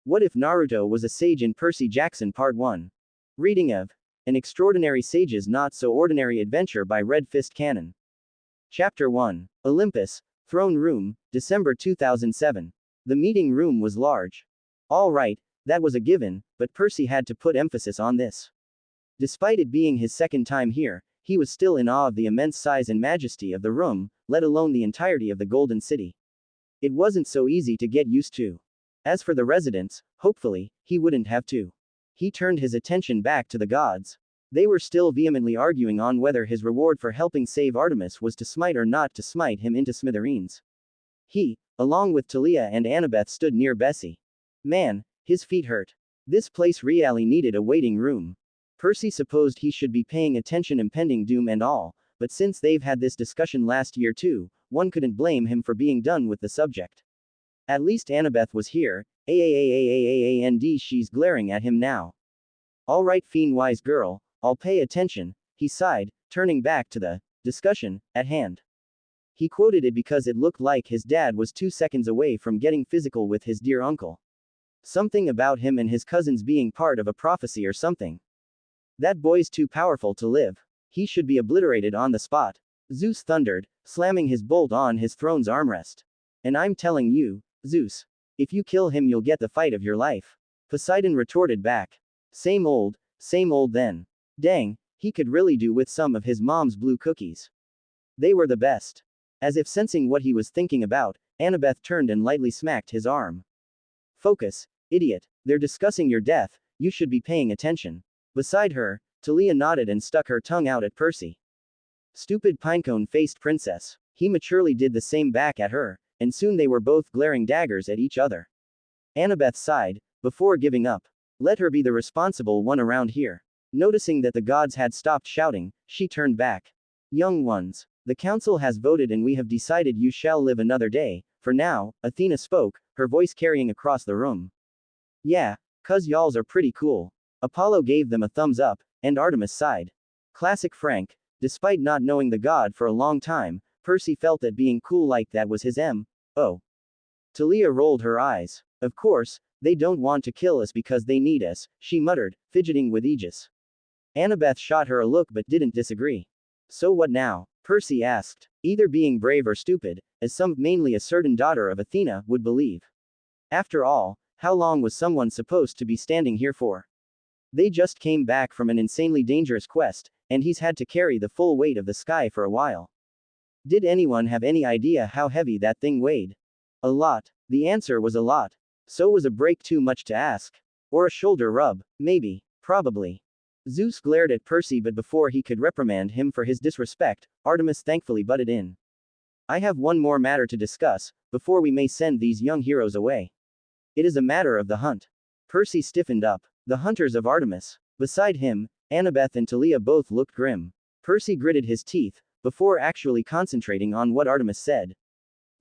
What if Naruto was a sage in Percy Jackson Part 1? Reading of An Extraordinary Sage's Not So Ordinary Adventure by Red Fist Cannon. Chapter 1. Olympus, Throne Room, December 2007. The meeting room was large. All right, that was a given, but Percy had to put emphasis on this. Despite it being his second time here, he was still in awe of the immense size and majesty of the room, let alone the entirety of the Golden City. It wasn't so easy to get used to. As for the residents, hopefully, he wouldn't have to. He turned his attention back to the gods. They were still vehemently arguing on whether his reward for helping save Artemis was to smite or not to smite him into smithereens. He, along with Talia and Annabeth, stood near Bessie. Man, his feet hurt. This place really needed a waiting room. Percy supposed he should be paying attention, impending doom and all, but since they've had this discussion last year too, one couldn't blame him for being done with the subject. At least Annabeth was here, and she's glaring at him now. Alright, fiend-wise girl, I'll pay attention, he sighed, turning back to the discussion at hand. He quoted it because it looked like his dad was 2 seconds away from getting physical with his dear uncle. Something about him and his cousins being part of a prophecy or something. That boy's too powerful to live. He should be obliterated on the spot. Zeus thundered, slamming his bolt on his throne's armrest. And I'm telling you, Zeus, if you kill him you'll get the fight of your life. Poseidon retorted back. Same old then. Dang, he could really do with some of his mom's blue cookies. They were the best. As if sensing what he was thinking about, Annabeth turned and lightly smacked his arm. Focus, idiot, they're discussing your death, you should be paying attention. Beside her, Talia nodded and stuck her tongue out at Percy. Stupid pinecone-faced princess. He maturely did the same back at her, and soon they were both glaring daggers at each other. Annabeth sighed, before giving up. Let her be the responsible one around here. Noticing that the gods had stopped shouting, she turned back. Young ones, the council has voted and we have decided you shall live another day. For now, Athena spoke, her voice carrying across the room. Yeah, 'cause y'alls are pretty cool. Apollo gave them a thumbs up, and Artemis sighed. Classic Frank. Despite not knowing the god for a long time, Percy felt that being cool like that was his M.O. Talia rolled her eyes. Of course, they don't want to kill us because they need us, she muttered, fidgeting with Aegis. Annabeth shot her a look but didn't disagree. So what now? Percy asked. Either being brave or stupid, as some, mainly a certain daughter of Athena, would believe. After all, how long was someone supposed to be standing here for? They just came back from an insanely dangerous quest, and he's had to carry the full weight of the sky for a while. Did anyone have any idea how heavy that thing weighed? A lot. The answer was a lot. So was a break too much to ask? Or a shoulder rub? Maybe. Probably. Zeus glared at Percy, but before he could reprimand him for his disrespect, Artemis thankfully butted in. I have one more matter to discuss, before we may send these young heroes away. It is a matter of the hunt. Percy stiffened up. The hunters of Artemis. Beside him, Annabeth and Talia both looked grim. Percy gritted his teeth, before actually concentrating on what Artemis said.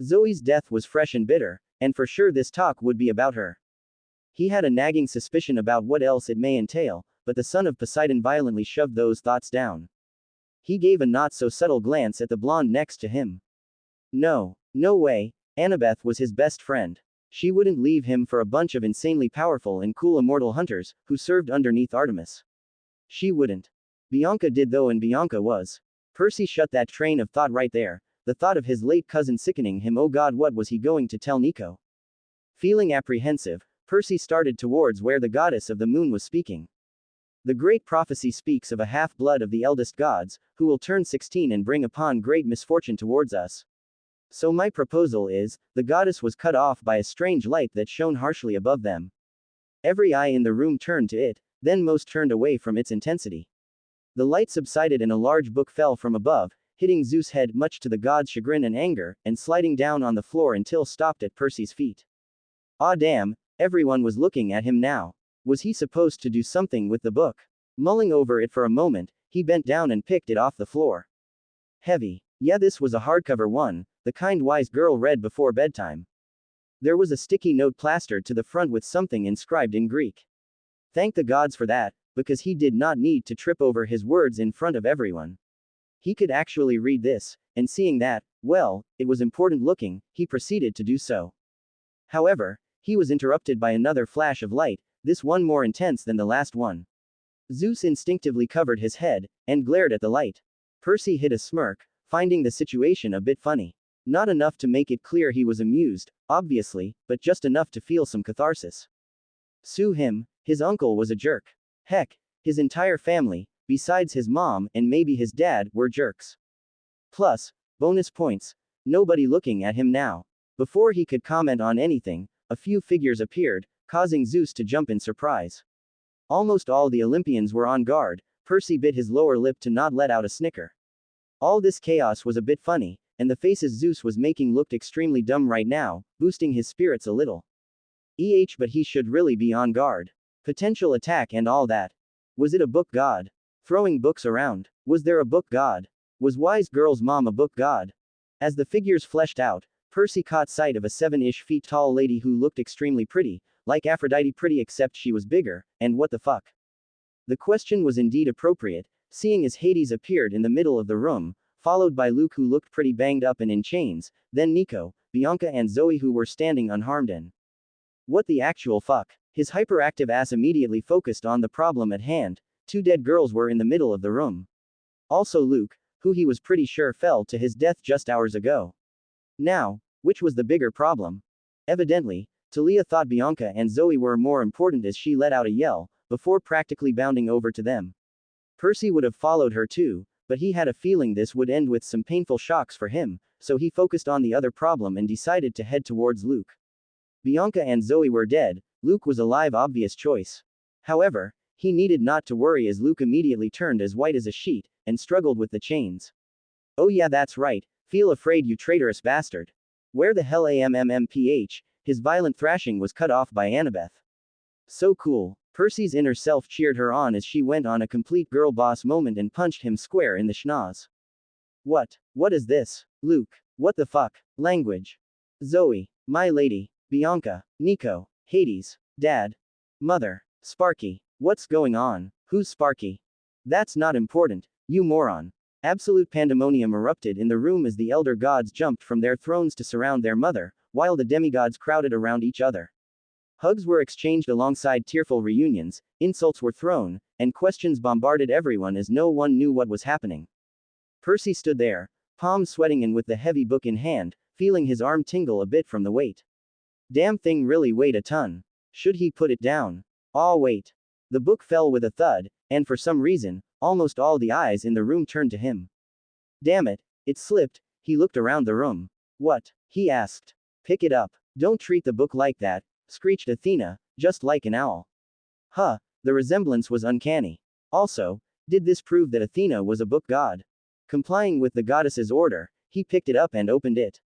Zoe's death was fresh and bitter, and for sure this talk would be about her. He had a nagging suspicion about what else it may entail, but the son of Poseidon violently shoved those thoughts down. He gave a not-so-subtle glance at the blonde next to him. No way, Annabeth was his best friend. She wouldn't leave him for a bunch of insanely powerful and cool immortal hunters, who served underneath Artemis. She wouldn't. Bianca did though, and Bianca was. Percy shut that train of thought right there, the thought of his late cousin sickening him. Oh god, what was he going to tell Nico? Feeling apprehensive, Percy started towards where the goddess of the moon was speaking. The great prophecy speaks of a half-blood of the eldest gods, who will turn 16 and bring upon great misfortune towards us. So my proposal is, the goddess was cut off by a strange light that shone harshly above them. Every eye in the room turned to it, then most turned away from its intensity. The light subsided and a large book fell from above, hitting Zeus' head much to the god's chagrin and anger, and sliding down on the floor until stopped at Percy's feet. Ah damn, everyone was looking at him now. Was he supposed to do something with the book? Mulling over it for a moment, he bent down and picked it off the floor. Heavy. Yeah, this was a hardcover one, the kind wise girl read before bedtime. There was a sticky note plastered to the front with something inscribed in Greek. Thank the gods for that, because he did not need to trip over his words in front of everyone. He could actually read this, and seeing that, well, it was important looking, he proceeded to do so. However, He was interrupted by another flash of light, this one more intense than the last one. Zeus instinctively covered his head, and glared at the light. Percy hid a smirk, finding the situation a bit funny. Not enough to make it clear he was amused, obviously, but just enough to feel some catharsis. Sue him, his uncle was a jerk. Heck, his entire family, besides his mom and maybe his dad, were jerks. Plus, bonus points, nobody looking at him now. Before he could comment on anything, a few figures appeared, causing Zeus to jump in surprise. Almost all the Olympians were on guard. Percy bit his lower lip to not let out a snicker. All this chaos was a bit funny, and the faces Zeus was making looked extremely dumb right now, boosting his spirits a little. But he should really be on guard. Potential attack and all that. Was it a book god? Throwing books around. Was there a book god? Was Wise Girl's mom a book god? As the figures fleshed out, Percy caught sight of a 7-ish feet tall lady who looked extremely pretty, like Aphrodite pretty except she was bigger, and what the fuck? The question was indeed appropriate, seeing as Hades appeared in the middle of the room, followed by Luke who looked pretty banged up and in chains, then Nico, Bianca and Zoe who were standing unharmed and. What the actual fuck? His hyperactive ass immediately focused on the problem at hand. 2 dead girls were in the middle of the room. Also Luke, who he was pretty sure fell to his death just hours ago. Now, which was the bigger problem? Evidently, Talia thought Bianca and Zoe were more important as she let out a yell, before practically bounding over to them. Percy would have followed her too, but he had a feeling this would end with some painful shocks for him, so he focused on the other problem and decided to head towards Luke. Bianca and Zoe were dead, Luke was alive, obvious choice. However, he needed not to worry as Luke immediately turned as white as a sheet, and struggled with the chains. Oh yeah, that's right, feel afraid you traitorous bastard. Where the hell AMMMPH, his violent thrashing was cut off by Annabeth. So cool. Percy's inner self cheered her on as she went on a complete girl boss moment and punched him square in the schnoz. What? What is this? Luke. What the fuck? Language. Zoe. My lady. Bianca. Nico. Hades. Dad. Mother. Sparky. What's going on? Who's Sparky? That's not important, you moron. Absolute pandemonium erupted in the room as the elder gods jumped from their thrones to surround their mother, while the demigods crowded around each other. Hugs were exchanged alongside tearful reunions, insults were thrown, and questions bombarded everyone as no one knew what was happening. Percy stood there, palms sweating and with the heavy book in hand, feeling his arm tingle a bit from the weight. Damn thing really weighed a ton. Should he put it down? Aw wait. The book fell with a thud, and for some reason, almost all the eyes in the room turned to him. Damn it, it slipped. He looked around the room. What? He asked. Pick it up. Don't treat the book like that, screeched Athena, just like an owl. Huh, the resemblance was uncanny. Also, did this prove that Athena was a book god? Complying with the goddess's order, he picked it up and opened it.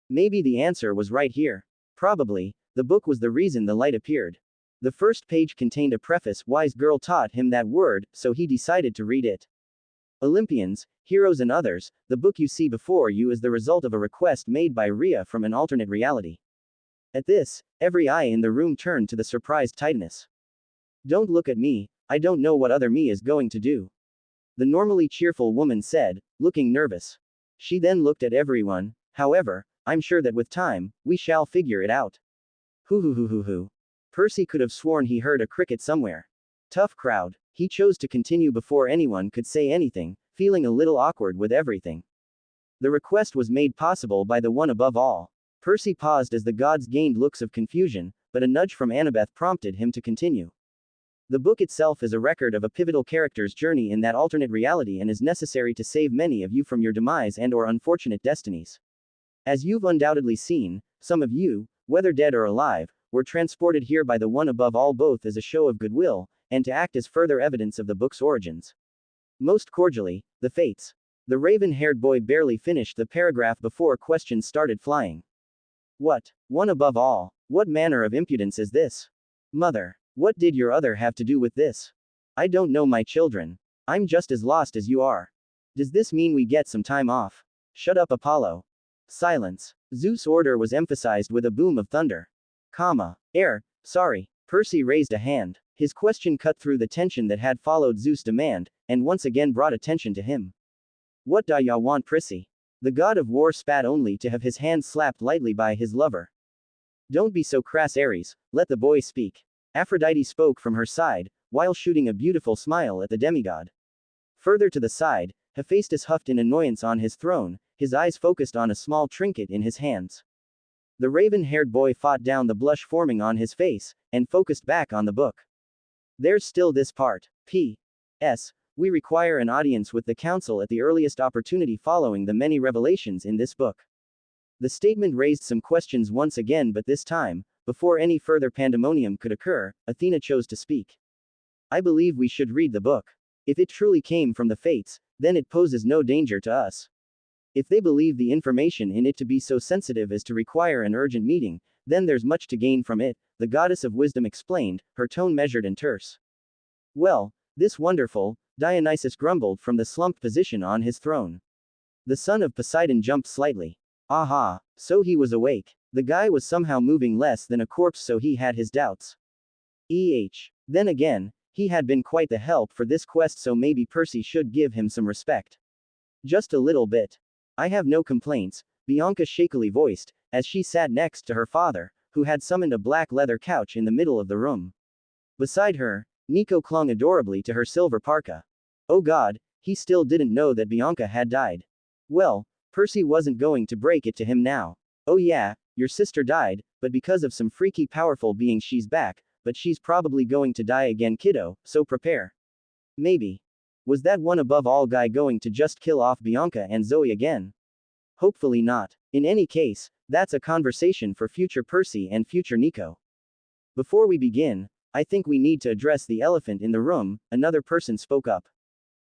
Maybe the answer was right here. Probably, the book was the reason the light appeared. The first page contained a preface. Wise Girl taught him that word, so he decided to read it. Olympians, heroes and others, the book you see before you is the result of a request made by Rhea from an alternate reality. At this, every eye in the room turned to the surprised Titaness. Don't look at me, I don't know what other me is going to do. The normally cheerful woman said, looking nervous. She then looked at everyone. However, I'm sure that with time, we shall figure it out. Hoo. Percy could have sworn he heard a cricket somewhere. Tough crowd. He chose to continue before anyone could say anything, feeling a little awkward with everything. The request was made possible by the one above all. Percy paused as the gods gained looks of confusion, but a nudge from Annabeth prompted him to continue. The book itself is a record of a pivotal character's journey in that alternate reality and is necessary to save many of you from your demise and/or unfortunate destinies. As you've undoubtedly seen, some of you, whether dead or alive, were transported here by the one above all, both as a show of goodwill, and to act as further evidence of the book's origins. Most cordially, the Fates. The raven-haired boy barely finished the paragraph before questions started flying. What? One above all? What manner of impudence is this? Mother. What did your other have to do with this? I don't know, my children. I'm just as lost as you are. Does this mean we get some time off? Shut up, Apollo. Silence. Zeus' order was emphasized with a boom of thunder. Sorry. Percy raised a hand. His question cut through the tension that had followed Zeus' demand, and once again brought attention to him. What da ya want, Prissy? The god of war spat only to have his hand slapped lightly by his lover. Don't be so crass, Aries, let the boy speak. Aphrodite spoke from her side, while shooting a beautiful smile at the demigod. Further to the side, Hephaestus huffed in annoyance on his throne, his eyes focused on a small trinket in his hands. The raven-haired boy fought down the blush forming on his face, and focused back on the book. There's still this part. P.S. We require an audience with the council at the earliest opportunity following the many revelations in this book. The statement raised some questions once again, but this time, before any further pandemonium could occur, Athena chose to speak. I believe we should read the book. If it truly came from the Fates, then it poses no danger to us. If they believe the information in it to be so sensitive as to require an urgent meeting, then there's much to gain from it, the goddess of wisdom explained, her tone measured and terse. Well, this wonderful, Dionysus grumbled from the slumped position on his throne. The son of Poseidon jumped slightly. Aha, so he was awake. The guy was somehow moving less than a corpse, so he had his doubts. Then again, he had been quite the help for this quest, so maybe Percy should give him some respect. Just a little bit. I have no complaints, Bianca shakily voiced, as she sat next to her father, who had summoned a black leather couch in the middle of the room. Beside her, Nico clung adorably to her silver parka. Oh God, he still didn't know that Bianca had died. Well, Percy wasn't going to break it to him now. Oh yeah, your sister died, but because of some freaky powerful being she's back, but she's probably going to die again, kiddo, so prepare. Maybe. Was that one above all guy going to just kill off Bianca and Zoe again? Hopefully not. In any case, that's a conversation for future Percy and future Nico. Before we begin, I think we need to address the elephant in the room, another person spoke up.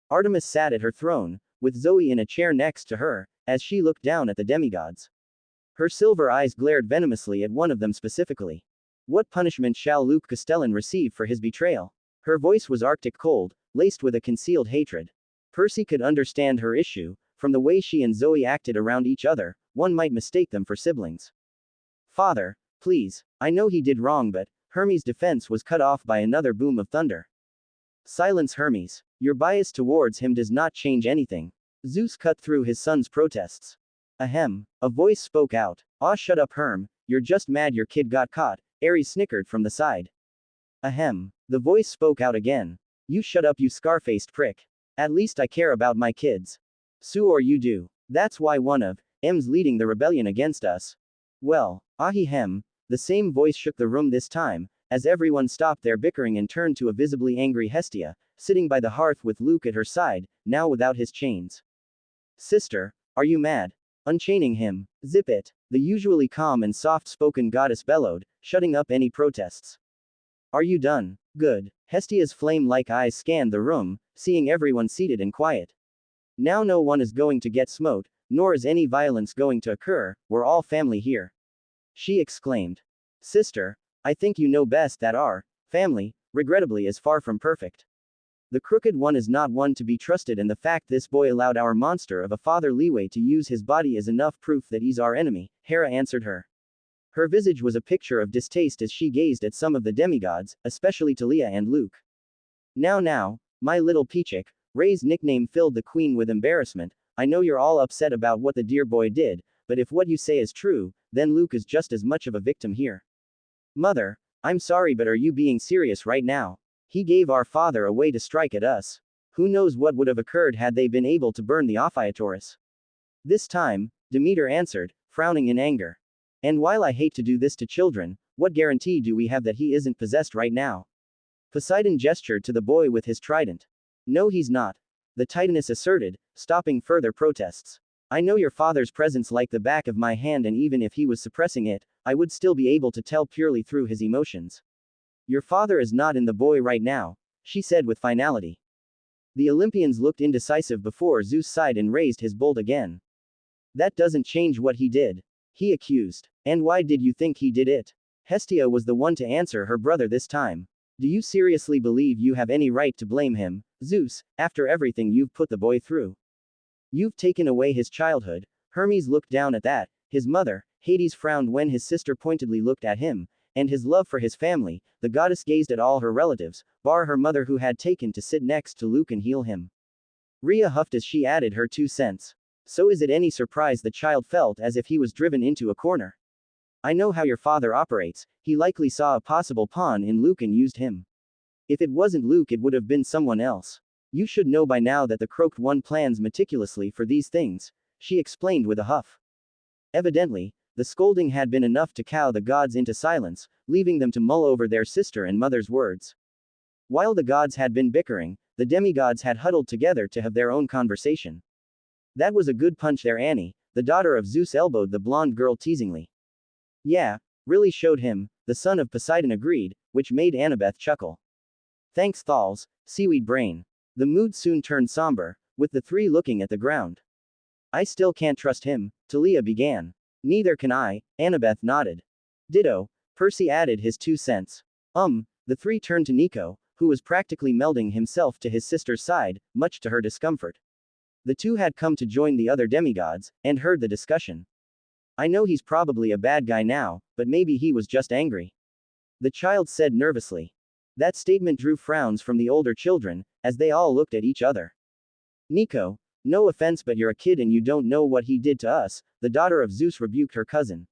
Artemis sat at her throne, with Zoe in a chair next to her, as she looked down at the demigods. Her silver eyes glared venomously at one of them specifically. What punishment shall Luke Castellan receive for his betrayal? Her voice was arctic cold, laced with a concealed hatred. Percy could understand her issue. From the way she and Zoe acted around each other, one might mistake them for siblings. Father, please, I know he did wrong, but Hermes' defense was cut off by another boom of thunder. Silence, Hermes. Your bias towards him does not change anything. Zeus cut through his son's protests. Ahem. A voice spoke out. Aw, shut up, Herm, you're just mad your kid got caught, Aries snickered from the side. Ahem. The voice spoke out again. You shut up, you scar-faced prick. At least I care about my kids. So or you do. That's why one of M's leading the rebellion against us. Well, ahihem. The same voice shook the room this time, as everyone stopped their bickering and turned to a visibly angry Hestia, sitting by the hearth with Luke at her side, now without his chains. Sister, are you mad? Unchaining him. Zip it. The usually calm and soft-spoken goddess bellowed, shutting up any protests. Are you done? Good. Hestia's flame-like eyes scanned the room, seeing everyone seated and quiet. Now no one is going to get smote, nor is any violence going to occur, we're all family here. She exclaimed. Sister, I think you know best that our family, regrettably, is far from perfect. The crooked one is not one to be trusted, and the fact this boy allowed our monster of a father leeway to use his body is enough proof that he's our enemy, Hera answered her. Her visage was a picture of distaste as she gazed at some of the demigods, especially Talia and Luke. Now, my little Peachik, Ray's nickname filled the queen with embarrassment. I know you're all upset about what the dear boy did, but if what you say is true, then Luke is just as much of a victim here. Mother, I'm sorry, but are you being serious right now? He gave our father a way to strike at us. Who knows what would have occurred had they been able to burn the Ophiuchus? This time, Demeter answered, frowning in anger. And while I hate to do this to children, what guarantee do we have that he isn't possessed right now? Poseidon gestured to the boy with his trident. No, he's not. The Titaness asserted, stopping further protests. I know your father's presence like the back of my hand, and even if he was suppressing it, I would still be able to tell purely through his emotions. Your father is not in the boy right now, she said with finality. The Olympians looked indecisive before Zeus sighed and raised his bolt again. That doesn't change what he did. He accused. And why did you think he did it? Hestia was the one to answer her brother this time. Do you seriously believe you have any right to blame him, Zeus, after everything you've put the boy through? You've taken away his childhood. Hermes looked down at that. His mother, Hades, frowned when his sister pointedly looked at him, and his love for his family. The goddess gazed at all her relatives, bar her mother who had taken to sit next to Luke and heal him. Rhea huffed as she added her 2 cents. So is it any surprise the child felt as if he was driven into a corner? I know how your father operates, he likely saw a possible pawn in Luke and used him. If it wasn't Luke, it would have been someone else. You should know by now that the Croaked One plans meticulously for these things, she explained with a huff. Evidently, the scolding had been enough to cow the gods into silence, leaving them to mull over their sister and mother's words. While the gods had been bickering, the demigods had huddled together to have their own conversation. That was a good punch there, Annie, the daughter of Zeus elbowed the blonde girl teasingly. Yeah, really showed him, the son of Poseidon agreed, which made Annabeth chuckle. Thanks Thals, seaweed brain. The mood soon turned somber, with the three looking at the ground. I still can't trust him, Talia began. Neither can I, Annabeth nodded. Ditto, Percy added his 2 cents. The three turned to Nico, who was practically melding himself to his sister's side, much to her discomfort. The two had come to join the other demigods, and heard the discussion. I know he's probably a bad guy now, but maybe he was just angry. The child said nervously. That statement drew frowns from the older children, as they all looked at each other. Nico, no offense but you're a kid and you don't know what he did to us, the daughter of Zeus rebuked her cousin.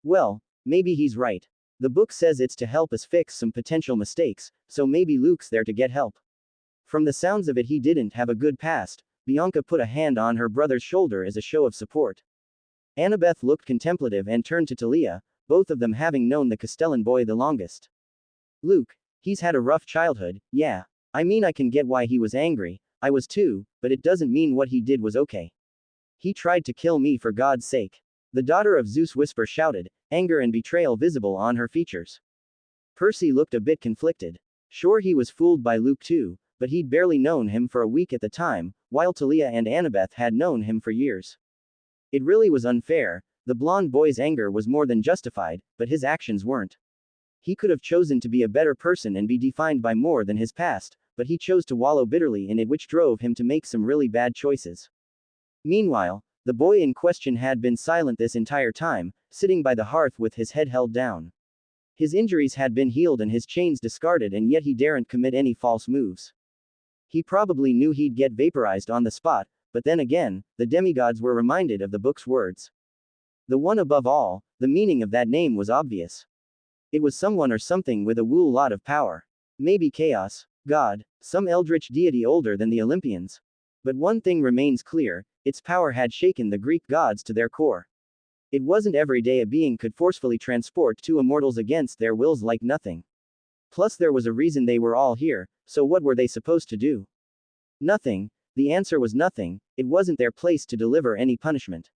Well, maybe he's right. The book says it's to help us fix some potential mistakes, so maybe Luke's there to get help. From the sounds of it, he didn't have a good past. Bianca put a hand on her brother's shoulder as a show of support. Annabeth looked contemplative and turned to Talia, both of them having known the Castellan boy the longest. Luke, he's had a rough childhood, yeah. I mean, I can get why he was angry, I was too, but it doesn't mean what he did was okay. He tried to kill me for God's sake. The daughter of Zeus whisper shouted, anger and betrayal visible on her features. Percy looked a bit conflicted. Sure, he was fooled by Luke too, but he'd barely known him for a week at the time, while Talia and Annabeth had known him for years. It really was unfair. The blonde boy's anger was more than justified, but his actions weren't. He could have chosen to be a better person and be defined by more than his past, but he chose to wallow bitterly in it, which drove him to make some really bad choices. Meanwhile, the boy in question had been silent this entire time, sitting by the hearth with his head held down. His injuries had been healed and his chains discarded, and yet he daren't commit any false moves. He probably knew he'd get vaporized on the spot, but then again, the demigods were reminded of the book's words. The one above all, the meaning of that name was obvious. It was someone or something with a whole lot of power. Maybe chaos, God, some eldritch deity older than the Olympians. But one thing remains clear, its power had shaken the Greek gods to their core. It wasn't every day a being could forcefully transport two immortals against their wills like nothing. Plus there was a reason they were all here, so what were they supposed to do? Nothing. The answer was nothing. It wasn't their place to deliver any punishment.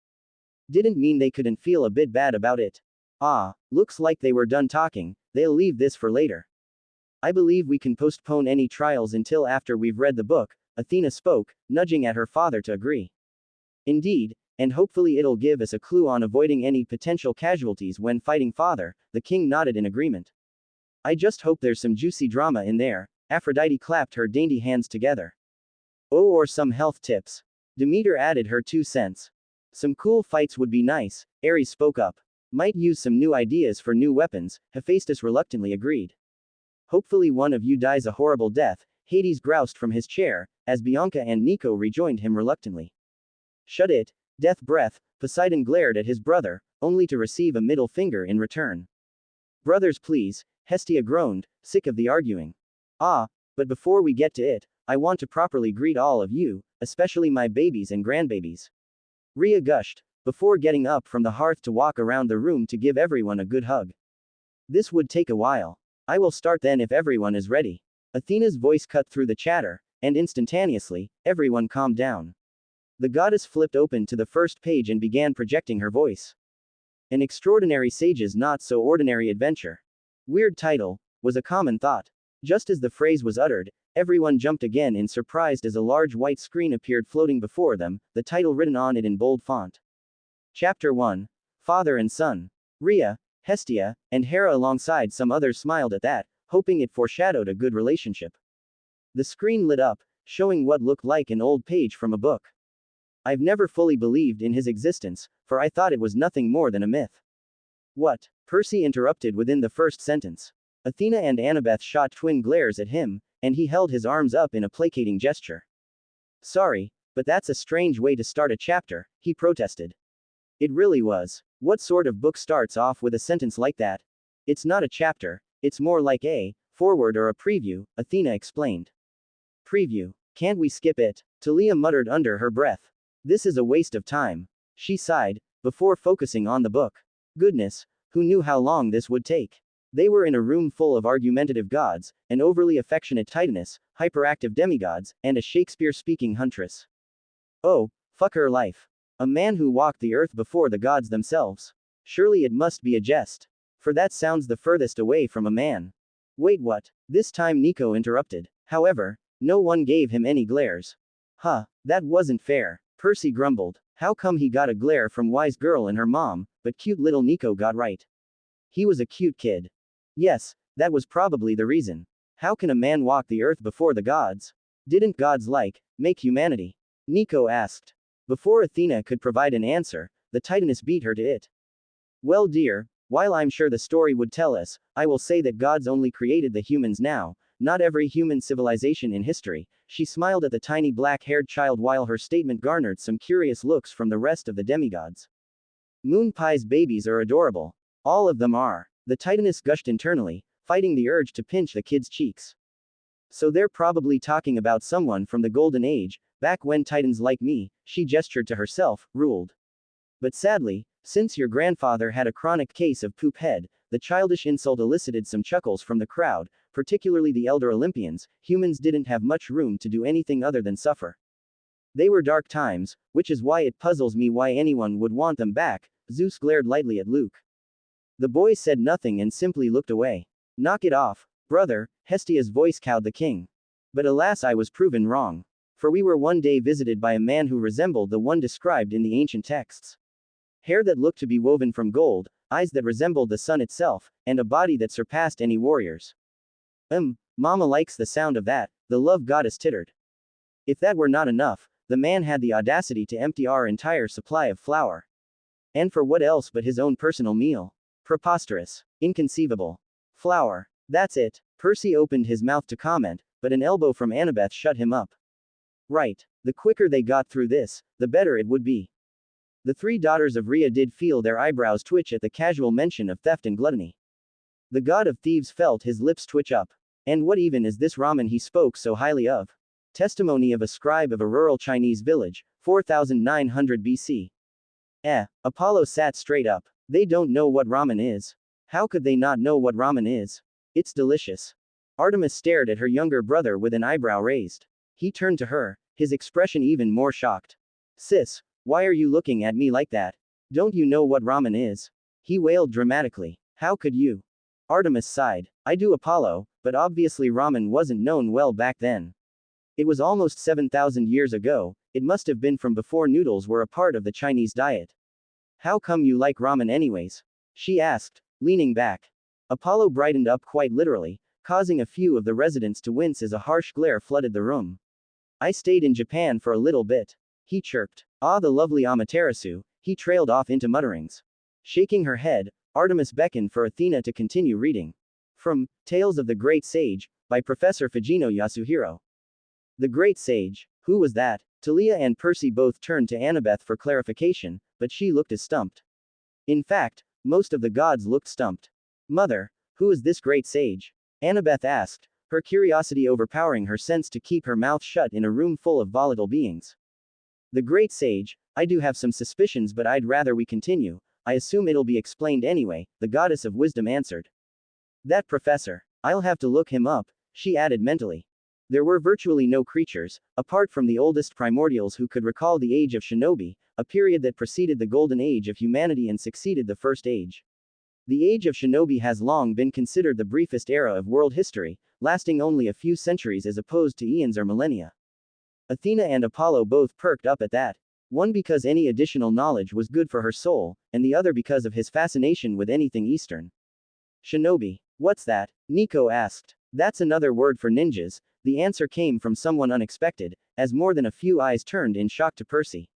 Didn't mean they couldn't feel a bit bad about it. Ah, looks like they were done talking, they'll leave this for later. I believe we can postpone any trials until after we've read the book, Athena spoke, nudging at her father to agree. Indeed, and hopefully it'll give us a clue on avoiding any potential casualties when fighting, father, the king nodded in agreement. I just hope there's some juicy drama in there. Aphrodite clapped her dainty hands together. Oh, or some health tips. Demeter added her 2 cents. Some cool fights would be nice, Aries spoke up. Might use some new ideas for new weapons, Hephaestus reluctantly agreed. Hopefully one of you dies a horrible death, Hades groused from his chair, as Bianca and Nico rejoined him reluctantly. Shut it, death breath, Poseidon glared at his brother, only to receive a middle finger in return. Brothers please, Hestia groaned, sick of the arguing. Ah, but before we get to it, I want to properly greet all of you, especially my babies and grandbabies. Rhea gushed, before getting up from the hearth to walk around the room to give everyone a good hug. This would take a while. I will start then if everyone is ready. Athena's voice cut through the chatter, and instantaneously, everyone calmed down. The goddess flipped open to the first page and began projecting her voice. An extraordinary sage's not so ordinary adventure. Weird title, was a common thought. Just as the phrase was uttered, everyone jumped again in surprise as a large white screen appeared floating before them, the title written on it in bold font. Chapter 1. Father and Son. Rhea, Hestia, and Hera alongside some others smiled at that, hoping it foreshadowed a good relationship. The screen lit up, showing what looked like an old page from a book. I've never fully believed in his existence, for I thought it was nothing more than a myth. What? Percy interrupted within the first sentence. Athena and Annabeth shot twin glares at him, and he held his arms up in a placating gesture. Sorry, but that's a strange way to start a chapter, he protested. It really was. What sort of book starts off with a sentence like that? It's not a chapter, it's more like a foreword or a preview, Athena explained. Preview. Can't we skip it? Talia muttered under her breath. This is a waste of time. She sighed, before focusing on the book. Goodness, who knew how long this would take? They were in a room full of argumentative gods, an overly affectionate titaness, hyperactive demigods, and a Shakespeare-speaking huntress. Oh, fuck her life. A man who walked the earth before the gods themselves. Surely it must be a jest. For that sounds the furthest away from a man. Wait, what? This time Nico interrupted. However, no one gave him any glares. Huh, that wasn't fair. Percy grumbled. How come he got a glare from wise girl and her mom, but cute little Nico got right? He was a cute kid. Yes, that was probably the reason. How can a man walk the earth before the gods? Didn't gods make humanity? Nico asked. Before Athena could provide an answer, the titaness beat her to it. Well, dear, while I'm sure the story would tell us, I will say that gods only created the humans now, not every human civilization in history. She smiled at the tiny black-haired child while her statement garnered some curious looks from the rest of the demigods. Moon Pie's babies are adorable. All of them are. The titaness gushed internally, fighting the urge to pinch the kid's cheeks. So they're probably talking about someone from the Golden Age, back when titans like me, she gestured to herself, ruled. But sadly, since your grandfather had a chronic case of poop head, the childish insult elicited some chuckles from the crowd, particularly the elder Olympians. Humans didn't have much room to do anything other than suffer. They were dark times, which is why it puzzles me why anyone would want them back. Zeus glared lightly at Luke. The boy said nothing and simply looked away. Knock it off, brother, Hestia's voice cowed the king. But alas, I was proven wrong. For we were one day visited by a man who resembled the one described in the ancient texts. Hair that looked to be woven from gold, eyes that resembled the sun itself, and a body that surpassed any warrior's. Mama likes the sound of that, the love goddess tittered. If that were not enough, the man had the audacity to empty our entire supply of flour. And for what else but his own personal meal? Preposterous. Inconceivable. Flour. That's it. Percy opened his mouth to comment, but an elbow from Annabeth shut him up. Right. The quicker they got through this, the better it would be. The three daughters of Rhea did feel their eyebrows twitch at the casual mention of theft and gluttony. The god of thieves felt his lips twitch up. And what even is this ramen he spoke so highly of? Testimony of a scribe of a rural Chinese village, 4900 BC. Apollo sat straight up. They don't know what ramen is. How could they not know what ramen is? It's delicious. Artemis stared at her younger brother with an eyebrow raised. He turned to her, his expression even more shocked. Sis, why are you looking at me like that? Don't you know what ramen is? He wailed dramatically. How could you? Artemis sighed. I do, Apollo, but obviously ramen wasn't known well back then. It was almost 7,000 years ago. It must have been from before noodles were a part of the Chinese diet. How come you like ramen anyways? She asked, leaning back. Apollo brightened up quite literally, causing a few of the residents to wince as a harsh glare flooded the room. I stayed in Japan for a little bit. He chirped. Ah, the lovely Amaterasu. He trailed off into mutterings. Shaking her head, Artemis beckoned for Athena to continue reading. From Tales of the Great Sage, by Professor Fujino Yasuhiro. The Great Sage. Who was that? Talia and Percy both turned to Annabeth for clarification, but she looked as stumped. In fact, most of the gods looked stumped. Mother, who is this great sage? Annabeth asked, her curiosity overpowering her sense to keep her mouth shut in a room full of volatile beings. The great sage, I do have some suspicions, but I'd rather we continue. I assume it'll be explained anyway, the goddess of wisdom answered. That professor. I'll have to look him up, she added mentally. There were virtually no creatures, apart from the oldest primordials who could recall the age of Shinobi, a period that preceded the golden age of humanity and succeeded the first age. The age of Shinobi has long been considered the briefest era of world history, lasting only a few centuries as opposed to eons or millennia. Athena and Apollo both perked up at that. One because any additional knowledge was good for her soul, and the other because of his fascination with anything Eastern. Shinobi. What's that? Nico asked. That's another word for ninjas. The answer came from someone unexpected, as more than a few eyes turned in shock to Percy.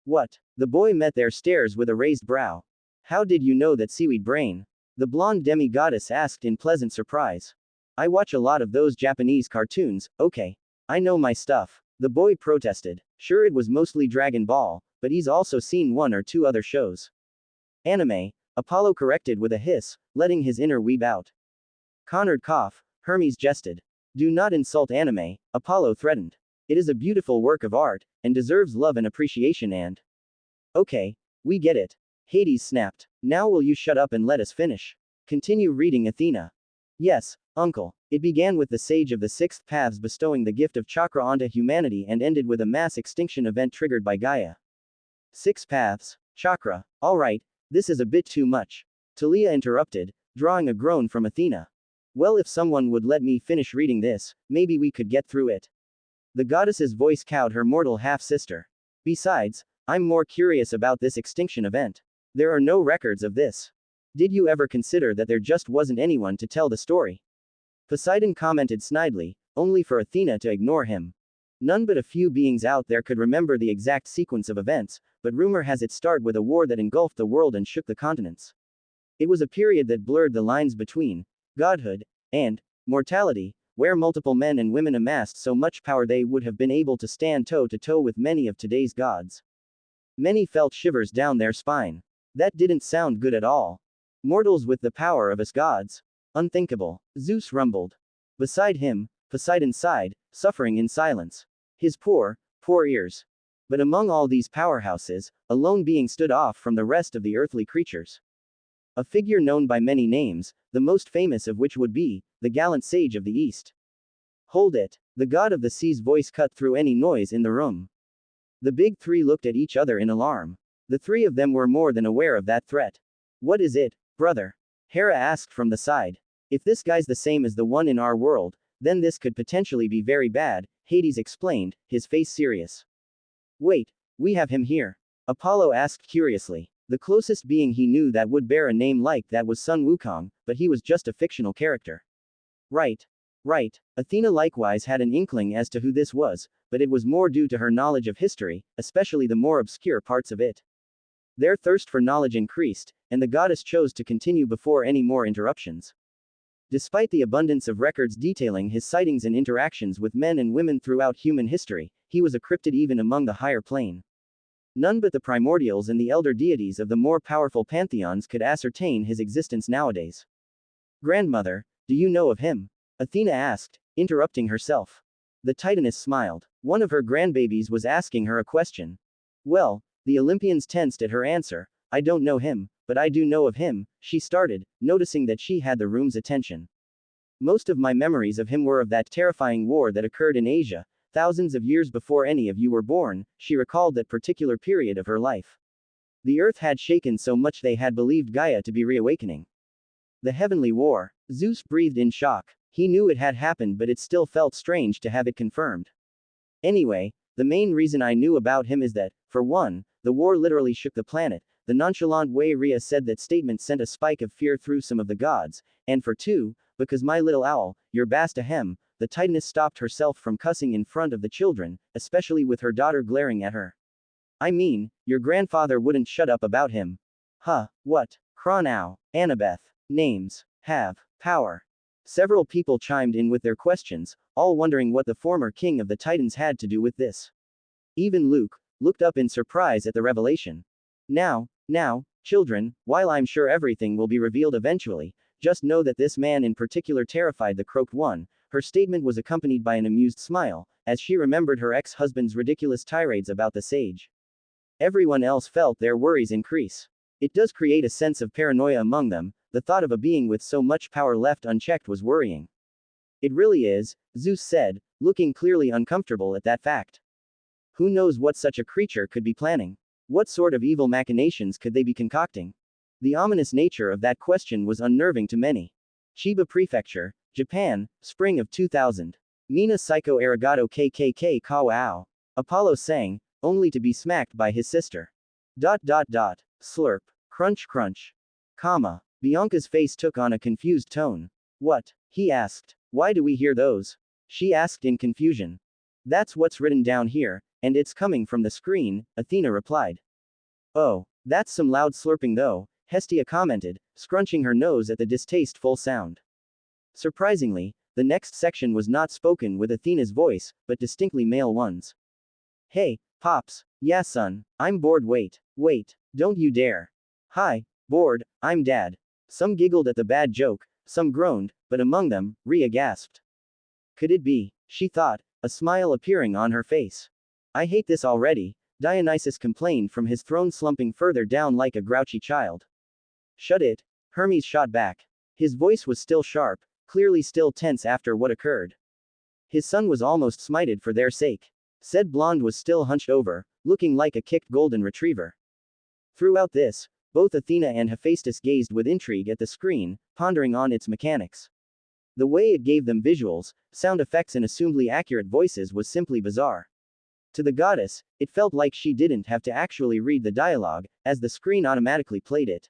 What? The boy met their stares with a raised brow. How did you know that, seaweed brain? The blonde demi-goddess asked in pleasant surprise. I watch a lot of those Japanese cartoons, okay. I know my stuff. The boy protested. Sure, it was mostly Dragon Ball, but he's also seen one or two other shows. Anime, Apollo corrected with a hiss, letting his inner weeb out. Conrad cough, Hermes jested. Do not insult anime, Apollo threatened. It is a beautiful work of art, and deserves love and appreciation and. Okay, we get it. Hades snapped. Now will you shut up and let us finish? Continue reading, Athena. Yes, uncle. It began with the sage of the sixth paths bestowing the gift of chakra onto humanity and ended with a mass extinction event triggered by Gaia. Six paths, chakra. Alright, this is a bit too much. Talia interrupted, drawing a groan from Athena. Well, if someone would let me finish reading this, maybe we could get through it. The goddess's voice cowed her mortal half-sister. Besides, I'm more curious about this extinction event. There are no records of this. Did you ever consider that there just wasn't anyone to tell the story? Poseidon commented snidely, only for Athena to ignore him. None but a few beings out there could remember the exact sequence of events, but rumor has it start with a war that engulfed the world and shook the continents. It was a period that blurred the lines between godhood and mortality, where multiple men and women amassed so much power they would have been able to stand toe-to-toe with many of today's gods. Many felt shivers down their spine. That didn't sound good at all. Mortals with the power of us gods? Unthinkable. Zeus rumbled. Beside him, Poseidon sighed, suffering in silence. His poor ears. But among all these powerhouses, a lone being stood off from the rest of the earthly creatures. A figure known by many names, the most famous of which would be the gallant sage of the East. Hold it. The god of the sea's voice cut through any noise in the room. The big three looked at each other in alarm. The three of them were more than aware of that threat. What is it, brother? Hera asked from the side. If this guy's the same as the one in our world, then this could potentially be very bad, Hades explained, his face serious. Wait, we have him here. Apollo asked curiously. The closest being he knew that would bear a name like that was Sun Wukong, but he was just a fictional character. Right. Athena likewise had an inkling as to who this was, but it was more due to her knowledge of history, especially the more obscure parts of it. Their thirst for knowledge increased, and the goddess chose to continue before any more interruptions. Despite the abundance of records detailing his sightings and interactions with men and women throughout human history, he was a cryptid even among the higher plane. None but the primordials and the elder deities of the more powerful pantheons could ascertain his existence nowadays. Grandmother, do you know of him? Athena asked, interrupting herself. The Titaness smiled. One of her grandbabies was asking her a question. Well, the Olympians tensed at her answer. I don't know him, but I do know of him, she started, noticing that she had the room's attention. Most of my memories of him were of that terrifying war that occurred in Asia, thousands of years before any of you were born. She recalled that particular period of her life. The earth had shaken so much they had believed Gaia to be reawakening. The heavenly war. Zeus breathed in shock. He knew it had happened, but it still felt strange to have it confirmed. Anyway, the main reason I knew about him is that, for one, the war literally shook the planet. The nonchalant way Rhea said that statement sent a spike of fear through some of the gods, and for two, because my little owl, your Bastahem, the Titaness stopped herself from cussing in front of the children, especially with her daughter glaring at her. I mean, your grandfather wouldn't shut up about him. Huh, what? Chronau, Annabeth. Names. Have. Power. Several people chimed in with their questions, all wondering what the former king of the Titans had to do with this. Even Luke looked up in surprise at the revelation. Now, children, while I'm sure everything will be revealed eventually, just know that this man in particular terrified the croaked one. Her statement was accompanied by an amused smile, as she remembered her ex-husband's ridiculous tirades about the sage. Everyone else felt their worries increase. It does create a sense of paranoia among them. The thought of a being with so much power left unchecked was worrying. It really is, Zeus said, looking clearly uncomfortable at that fact. Who knows what such a creature could be planning? What sort of evil machinations could they be concocting? The ominous nature of that question was unnerving to many. Chiba Prefecture, Japan, spring of 2000. Mina Psycho Arigato KKK Kawao. Apollo sang, only to be smacked by his sister. ... Slurp. Crunch crunch. Comma. Bianca's face took on a confused tone. What? He asked. Why do we hear those? She asked in confusion. That's what's written down here, and it's coming from the screen, Athena replied. Oh, that's some loud slurping though, Hestia commented, scrunching her nose at the distasteful sound. Surprisingly, the next section was not spoken with Athena's voice, but distinctly male ones. Hey, Pops. Yeah son, I'm bored wait, don't you dare. Hi, bored, I'm Dad. Some giggled at the bad joke, some groaned, but among them, Rhea gasped. Could it be? She thought, a smile appearing on her face. I hate this already, Dionysus complained from his throne, slumping further down like a grouchy child. Shut it, Hermes shot back. His voice was still sharp, clearly still tense after what occurred. His son was almost smited for their sake. Said blonde was still hunched over, looking like a kicked golden retriever. Throughout this, both Athena and Hephaestus gazed with intrigue at the screen, pondering on its mechanics. The way it gave them visuals, sound effects and assumedly accurate voices was simply bizarre. To the goddess, it felt like she didn't have to actually read the dialogue, as the screen automatically played it.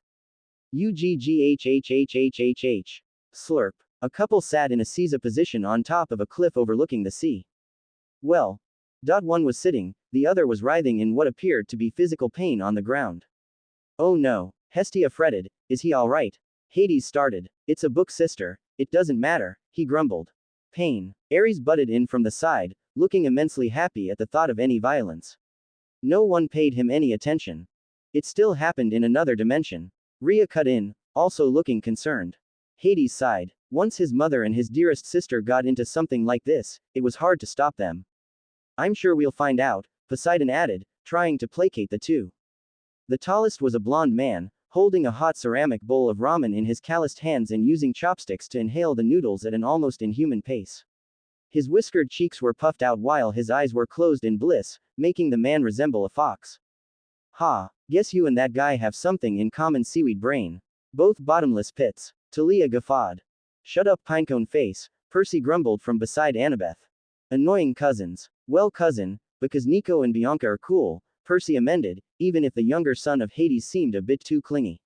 UGGHHHHHH. Slurp. A couple sat in a Caesar position on top of a cliff overlooking the sea. Well. One was sitting, the other was writhing in what appeared to be physical pain on the ground. Oh no, Hestia fretted, is he alright? Hades started, it's a book sister, it doesn't matter, he grumbled. Pain. Aries butted in from the side, looking immensely happy at the thought of any violence. No one paid him any attention. It still happened in another dimension. Rhea cut in, also looking concerned. Hades sighed. Once his mother and his dearest sister got into something like this, it was hard to stop them. I'm sure we'll find out, Poseidon added, trying to placate the two. The tallest was a blond man, holding a hot ceramic bowl of ramen in his calloused hands and using chopsticks to inhale the noodles at an almost inhuman pace. His whiskered cheeks were puffed out while his eyes were closed in bliss, making the man resemble a fox. Ha, guess you and that guy have something in common, seaweed brain. Both bottomless pits. Talia guffawed. Shut up, pinecone face, Percy grumbled from beside Annabeth. Annoying cousins. Well cousin, because Nico and Bianca are cool, Percy amended, even if the younger son of Hades seemed a bit too clingy.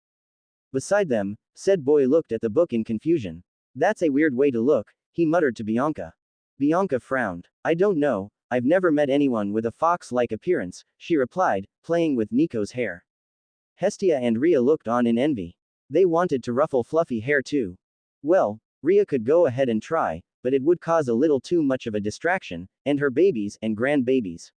Beside them, said boy looked at the book in confusion. That's a weird way to look, he muttered to Bianca. Bianca frowned. I don't know, I've never met anyone with a fox-like appearance, she replied, playing with Nico's hair. Hestia and Rhea looked on in envy. They wanted to ruffle fluffy hair too. Well, Rhea could go ahead and try, but it would cause a little too much of a distraction, and her babies and grandbabies.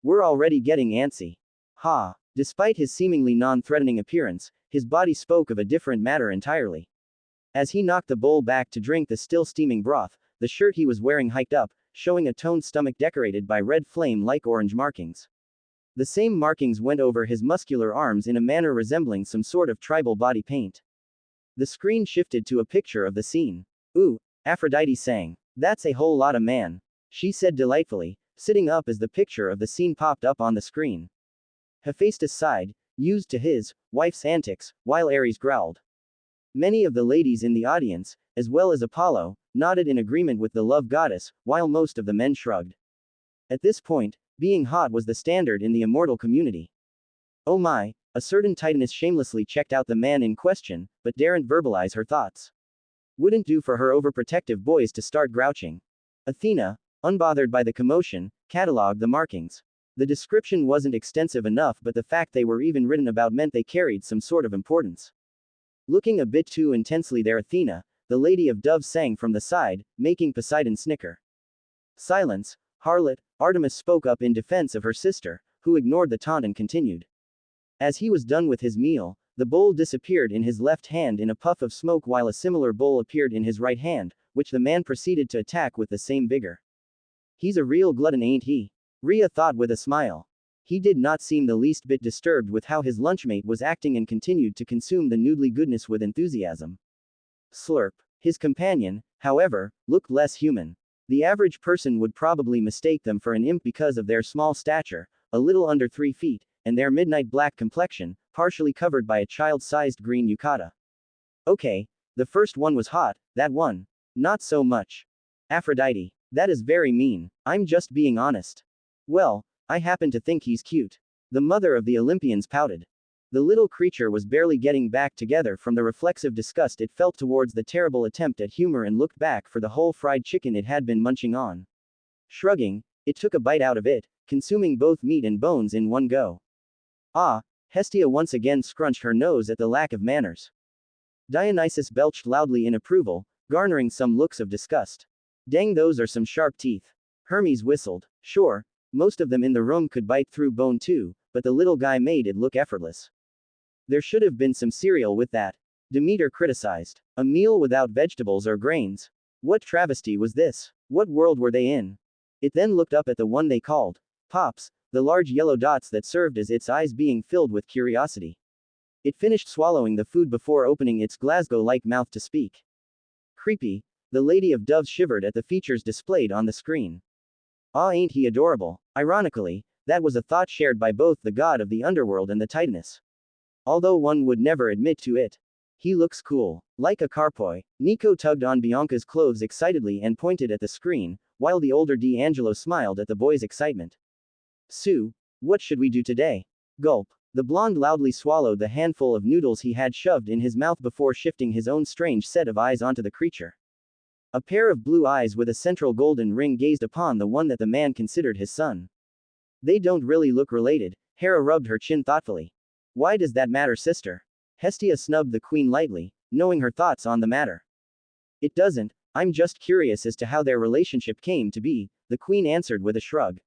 We're already getting antsy. Ha. Despite his seemingly non-threatening appearance, his body spoke of a different matter entirely. As he knocked the bowl back to drink the still steaming broth, the shirt he was wearing hiked up, showing a toned stomach decorated by red flame-like orange markings. The same markings went over his muscular arms in a manner resembling some sort of tribal body paint. The screen shifted to a picture of the scene. Ooh, Aphrodite sang. That's a whole lot of man. She said delightfully, sitting up as the picture of the scene popped up on the screen. Hephaestus sighed, used to his wife's antics, while Aries growled. Many of the ladies in the audience, as well as Apollo, nodded in agreement with the love goddess, while most of the men shrugged. At this point, being hot was the standard in the immortal community. Oh my, a certain Titaness shamelessly checked out the man in question, but daren't verbalize her thoughts. Wouldn't do for her overprotective boys to start grouching. Athena, unbothered by the commotion, catalogued the markings. The description wasn't extensive enough, but the fact they were even written about meant they carried some sort of importance. Looking a bit too intensely there, Athena, the Lady of Doves, sang from the side, making Poseidon snicker. Silence, harlot, Artemis spoke up in defense of her sister, who ignored the taunt and continued. As he was done with his meal, the bowl disappeared in his left hand in a puff of smoke while a similar bowl appeared in his right hand, which the man proceeded to attack with the same vigor. He's a real glutton, ain't he? Rhea thought with a smile. He did not seem the least bit disturbed with how his lunchmate was acting and continued to consume the noodly goodness with enthusiasm. Slurp. His companion, however, looked less human. The average person would probably mistake them for an imp because of their small stature, a little under 3 feet, and their midnight black complexion, partially covered by a child-sized green yukata. Okay, the first one was hot, that one. Not so much. Aphrodite. That is very mean, I'm just being honest. Well, I happen to think he's cute. The mother of the Olympians pouted. The little creature was barely getting back together from the reflexive disgust it felt towards the terrible attempt at humor and looked back for the whole fried chicken it had been munching on. Shrugging, it took a bite out of it, consuming both meat and bones in one go. Ah, Hestia once again scrunched her nose at the lack of manners. Dionysus belched loudly in approval, garnering some looks of disgust. Dang, those are some sharp teeth. Hermes whistled. Sure, Most of them in the room could bite through bone too, but the little guy made it look effortless. There should have been some cereal with that. Demeter criticized. A meal without vegetables or grains. What travesty was this? What world were they in? It then looked up at the one they called Pops, the large yellow dots that served as its eyes being filled with curiosity. It finished swallowing the food before opening its Glasgow-like mouth to speak. Creepy, the Lady of Doves shivered at the features displayed on the screen. Ah, ain't he adorable? Ironically, that was a thought shared by both the god of the underworld and the Titaness. Although one would never admit to it. He looks cool. Like a carpoy. Nico tugged on Bianca's clothes excitedly and pointed at the screen, while the older D'Angelo smiled at the boy's excitement. Sue, what should we do today? Gulp. The blonde loudly swallowed the handful of noodles he had shoved in his mouth before shifting his own strange set of eyes onto the creature. A pair of blue eyes with a central golden ring gazed upon the one that the man considered his son. They don't really look related. Hera rubbed her chin thoughtfully. Why does that matter, sister? Hestia snubbed the queen lightly, knowing her thoughts on the matter. It doesn't, I'm just curious as to how their relationship came to be, the queen answered with a shrug.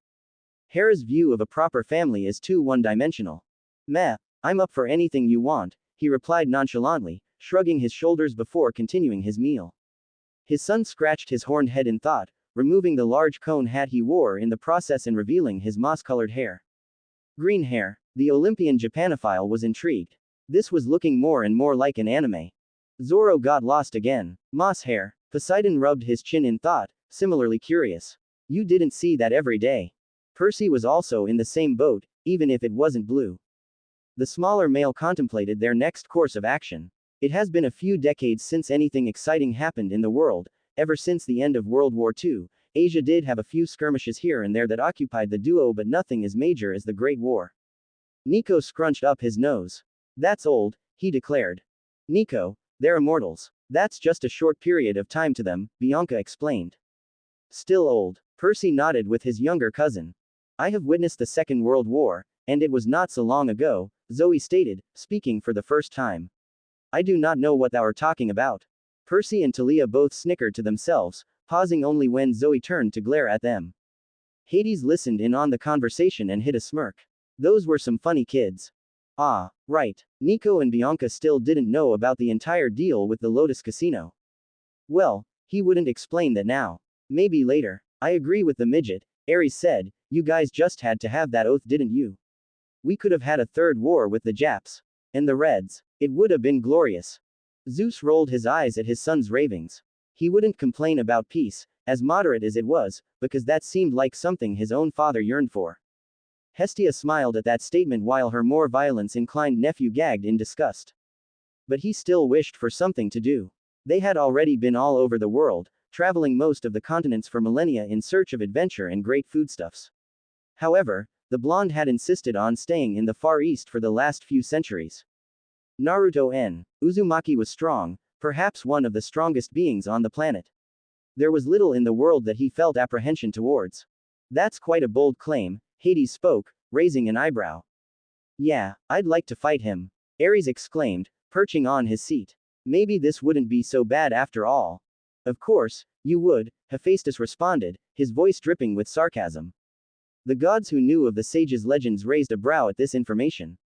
Hera's view of a proper family is too one-dimensional. Meh, I'm up for anything you want, he replied nonchalantly, shrugging his shoulders before continuing his meal. His son scratched his horned head in thought, removing the large cone hat he wore in the process and revealing his moss-colored hair. Green hair. The Olympian Japanophile was intrigued. This was looking more and more like an anime. Zoro got lost again. Moss hair. Poseidon rubbed his chin in thought, similarly curious. You didn't see that every day. Percy was also in the same boat, even if it wasn't blue. The smaller male contemplated their next course of action. It has been a few decades since anything exciting happened in the world. Ever since the end of World War II, Asia did have a few skirmishes here and there that occupied the duo, but nothing as major as the Great War. Nico scrunched up his nose. That's old, he declared. Nico, they're immortals. That's just a short period of time to them, Bianca explained. Still old. Percy nodded with his younger cousin. I have witnessed the Second World War, and it was not so long ago, Zoe stated, speaking for the first time. I do not know what thou are talking about. Percy and Talia both snickered to themselves, pausing only when Zoe turned to glare at them. Hades listened in on the conversation and hid a smirk. Those were some funny kids. Ah, right. Nico and Bianca still didn't know about the entire deal with the Lotus Casino. Well, he wouldn't explain that now. Maybe later. I agree with the midget, Aries said, you guys just had to have that oath, didn't you? We could have had a third war with the Japs. And the Reds. It would have been glorious. Zeus rolled his eyes at his son's ravings. He wouldn't complain about peace, as moderate as it was, because that seemed like something his own father yearned for. Hestia smiled at that statement while her more violence-inclined nephew gagged in disgust. But he still wished for something to do. They had already been all over the world, traveling most of the continents for millennia in search of adventure and great foodstuffs. However, the blonde had insisted on staying in the Far East for the last few centuries. Naruto N. Uzumaki was strong, perhaps one of the strongest beings on the planet. There was little in the world that he felt apprehension towards. That's quite a bold claim, Hades spoke, raising an eyebrow. Yeah, I'd like to fight him, Aries exclaimed, perching on his seat. Maybe this wouldn't be so bad after all. Of course, you would, Hephaestus responded, his voice dripping with sarcasm. The gods who knew of the sage's legends raised a brow at this information.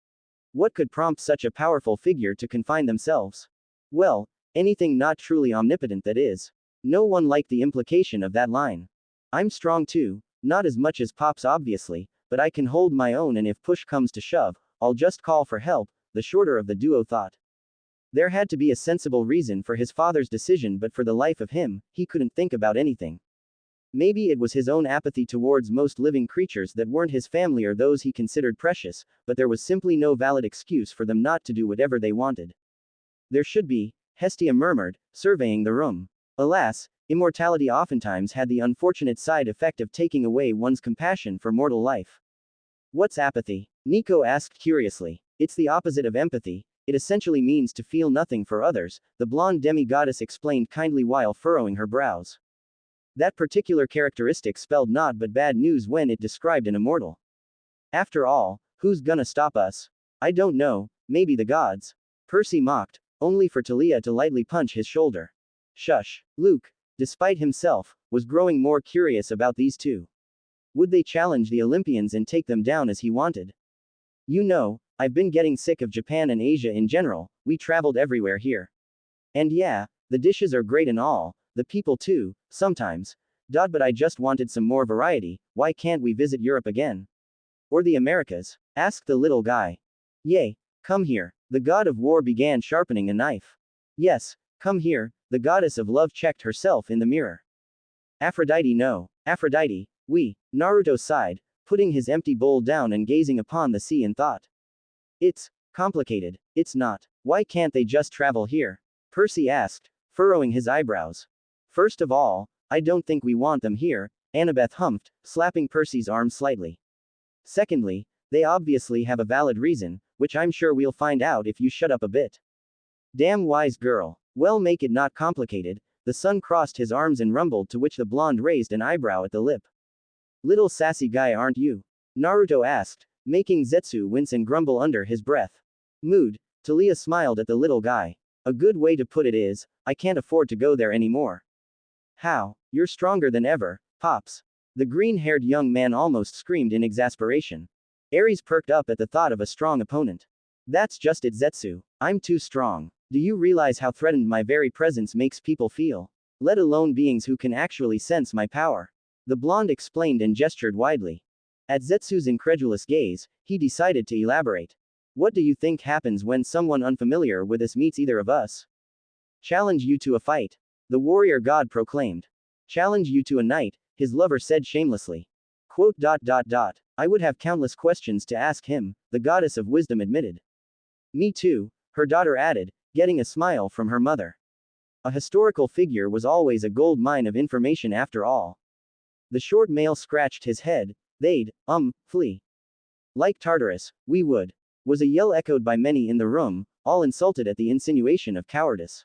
What could prompt such a powerful figure to confine themselves? Well, anything not truly omnipotent, that is. No one liked the implication of that line. I'm strong too, not as much as Pops obviously, but I can hold my own, and if push comes to shove, I'll just call for help, the shorter of the duo thought. There had to be a sensible reason for his father's decision, but for the life of him, he couldn't think about anything. Maybe it was his own apathy towards most living creatures that weren't his family or those he considered precious, but there was simply no valid excuse for them not to do whatever they wanted. There should be, Hestia murmured, surveying the room. Alas, immortality oftentimes had the unfortunate side effect of taking away one's compassion for mortal life. What's apathy? Nico asked curiously. It's the opposite of empathy. It essentially means to feel nothing for others, the blonde demigoddess explained kindly while furrowing her brows. That particular characteristic spelled naught but bad news when it described an immortal. After all, who's gonna stop us? I don't know, maybe the gods. Percy mocked, only for Talia to lightly punch his shoulder. Shush. Luke, despite himself, was growing more curious about these two. Would they challenge the Olympians and take them down as he wanted? You know, I've been getting sick of Japan and Asia in general, we traveled everywhere here. And yeah, the dishes are great and all, the people too, sometimes. But I just wanted some more variety, why can't we visit Europe again? Or the Americas? Asked the little guy. Yay, come here. The god of war began sharpening a knife. Yes, come here, the goddess of love checked herself in the mirror. Aphrodite, no. Aphrodite, we. Naruto sighed, putting his empty bowl down and gazing upon the sea in thought. It's complicated. It's not. Why can't they just travel here? Percy asked, furrowing his eyebrows. First of all, I don't think we want them here, Annabeth humphed, slapping Percy's arm slightly. Secondly, they obviously have a valid reason, which I'm sure we'll find out if you shut up a bit. Damn wise girl. Well, make it not complicated. The son crossed his arms and rumbled, to which the blonde raised an eyebrow at the lip. Little sassy guy, aren't you? Naruto asked, making Zetsu wince and grumble under his breath. Mood. Talia smiled at the little guy. A good way to put it is, I can't afford to go there anymore. How? You're stronger than ever, Pops. The green-haired young man almost screamed in exasperation. Aries perked up at the thought of a strong opponent. That's just it, Zetsu. I'm too strong. Do you realize how threatened my very presence makes people feel? Let alone beings who can actually sense my power. The blonde explained and gestured widely. At Zetsu's incredulous gaze, he decided to elaborate. What do you think happens when someone unfamiliar with us meets either of us? Challenge you to a fight. The warrior god proclaimed. Challenge you to a night, his lover said shamelessly. Quote. I would have countless questions to ask him, the goddess of wisdom admitted. Me too, her daughter added, getting a smile from her mother. A historical figure was always a gold mine of information after all. The short male scratched his head. They'd, flee. Like Tartarus, we would. Was a yell echoed by many in the room, all insulted at the insinuation of cowardice.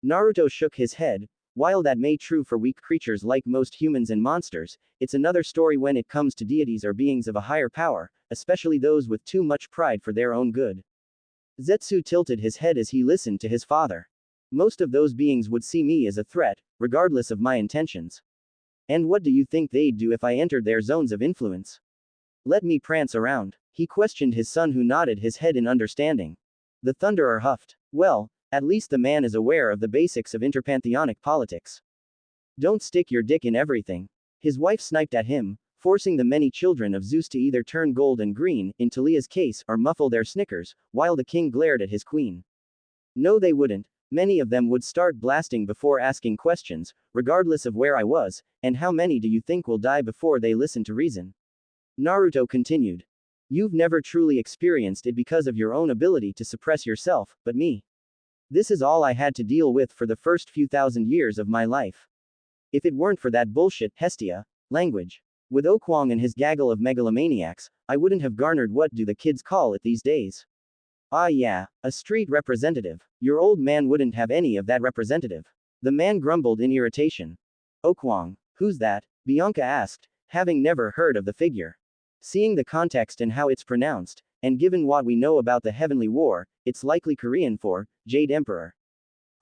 Naruto shook his head. While that may be true for weak creatures like most humans and monsters, it's another story when it comes to deities or beings of a higher power, especially those with too much pride for their own good. Zetsu tilted his head as he listened to his father. Most of those beings would see me as a threat, regardless of my intentions. And what do you think they'd do if I entered their zones of influence? Let me prance around? He questioned his son, who nodded his head in understanding. The Thunderer huffed. Well, at least the man is aware of the basics of interpantheonic politics. Don't stick your dick in everything. His wife sniped at him, forcing the many children of Zeus to either turn gold and green, in Talia's case, or muffle their snickers, while the king glared at his queen. No, they wouldn't. Many of them would start blasting before asking questions, regardless of where I was, and how many do you think will die before they listen to reason? Naruto continued. You've never truly experienced it because of your own ability to suppress yourself, but me. This is all I had to deal with for the first few thousand years of my life. If it weren't for that bullshit, Hestia, language. With Okwang and his gaggle of megalomaniacs, I wouldn't have garnered what do the kids call it these days. Ah yeah, a street representative. Your old man wouldn't have any of that representative. The man grumbled in irritation. Okwang, who's that? Bianca asked, having never heard of the figure. Seeing the context and how it's pronounced, and given what we know about the Heavenly War, it's likely Korean for Jade Emperor.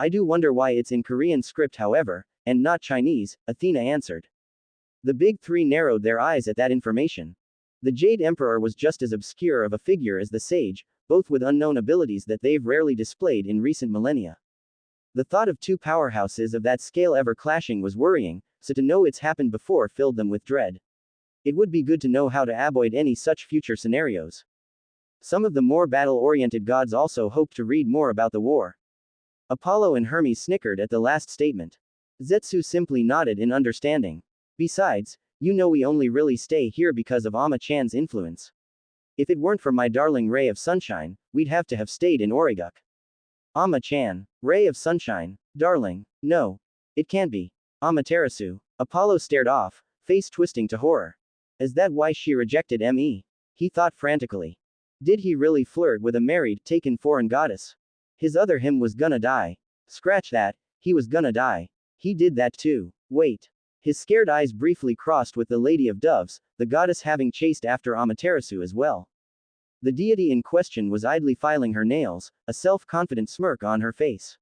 I do wonder why it's in Korean script, however, and not Chinese, Athena answered. The big three narrowed their eyes at that information. The Jade Emperor was just as obscure of a figure as the sage, both with unknown abilities that they've rarely displayed in recent millennia. The thought of two powerhouses of that scale ever clashing was worrying, so to know it's happened before filled them with dread. It would be good to know how to avoid any such future scenarios. Some of the more battle-oriented gods also hoped to read more about the war. Apollo and Hermes snickered at the last statement. Zetsu simply nodded in understanding. Besides, you know we only really stay here because of Ama-chan's influence. If it weren't for my darling ray of sunshine, we'd have to have stayed in Origuk. Ama-chan, ray of sunshine, darling, no. It can't be. Amaterasu. Apollo stared off, face twisting to horror. Is that why she rejected me? He thought frantically. Did he really flirt with a married, taken foreign goddess? His other him was gonna die. Scratch that, he was gonna die. He did that too. Wait. His scared eyes briefly crossed with the Lady of Doves, the goddess having chased after Amaterasu as well. The deity in question was idly filing her nails, a self-confident smirk on her face.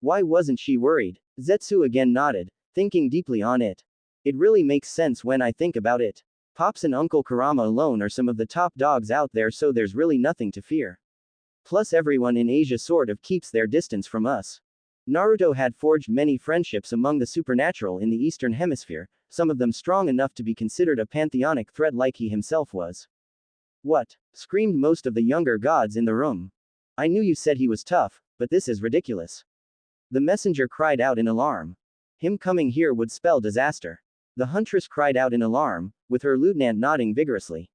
Why wasn't she worried? Zetsu again nodded, thinking deeply on it. It really makes sense when I think about it. Pops and Uncle Kurama alone are some of the top dogs out there, so there's really nothing to fear. Plus everyone in Asia sort of keeps their distance from us. Naruto had forged many friendships among the supernatural in the Eastern Hemisphere, some of them strong enough to be considered a pantheonic threat like he himself was. What? Screamed most of the younger gods in the room. I knew you said he was tough, but this is ridiculous. The messenger cried out in alarm. Him coming here would spell disaster. The huntress cried out in alarm, with her lieutenant nodding vigorously.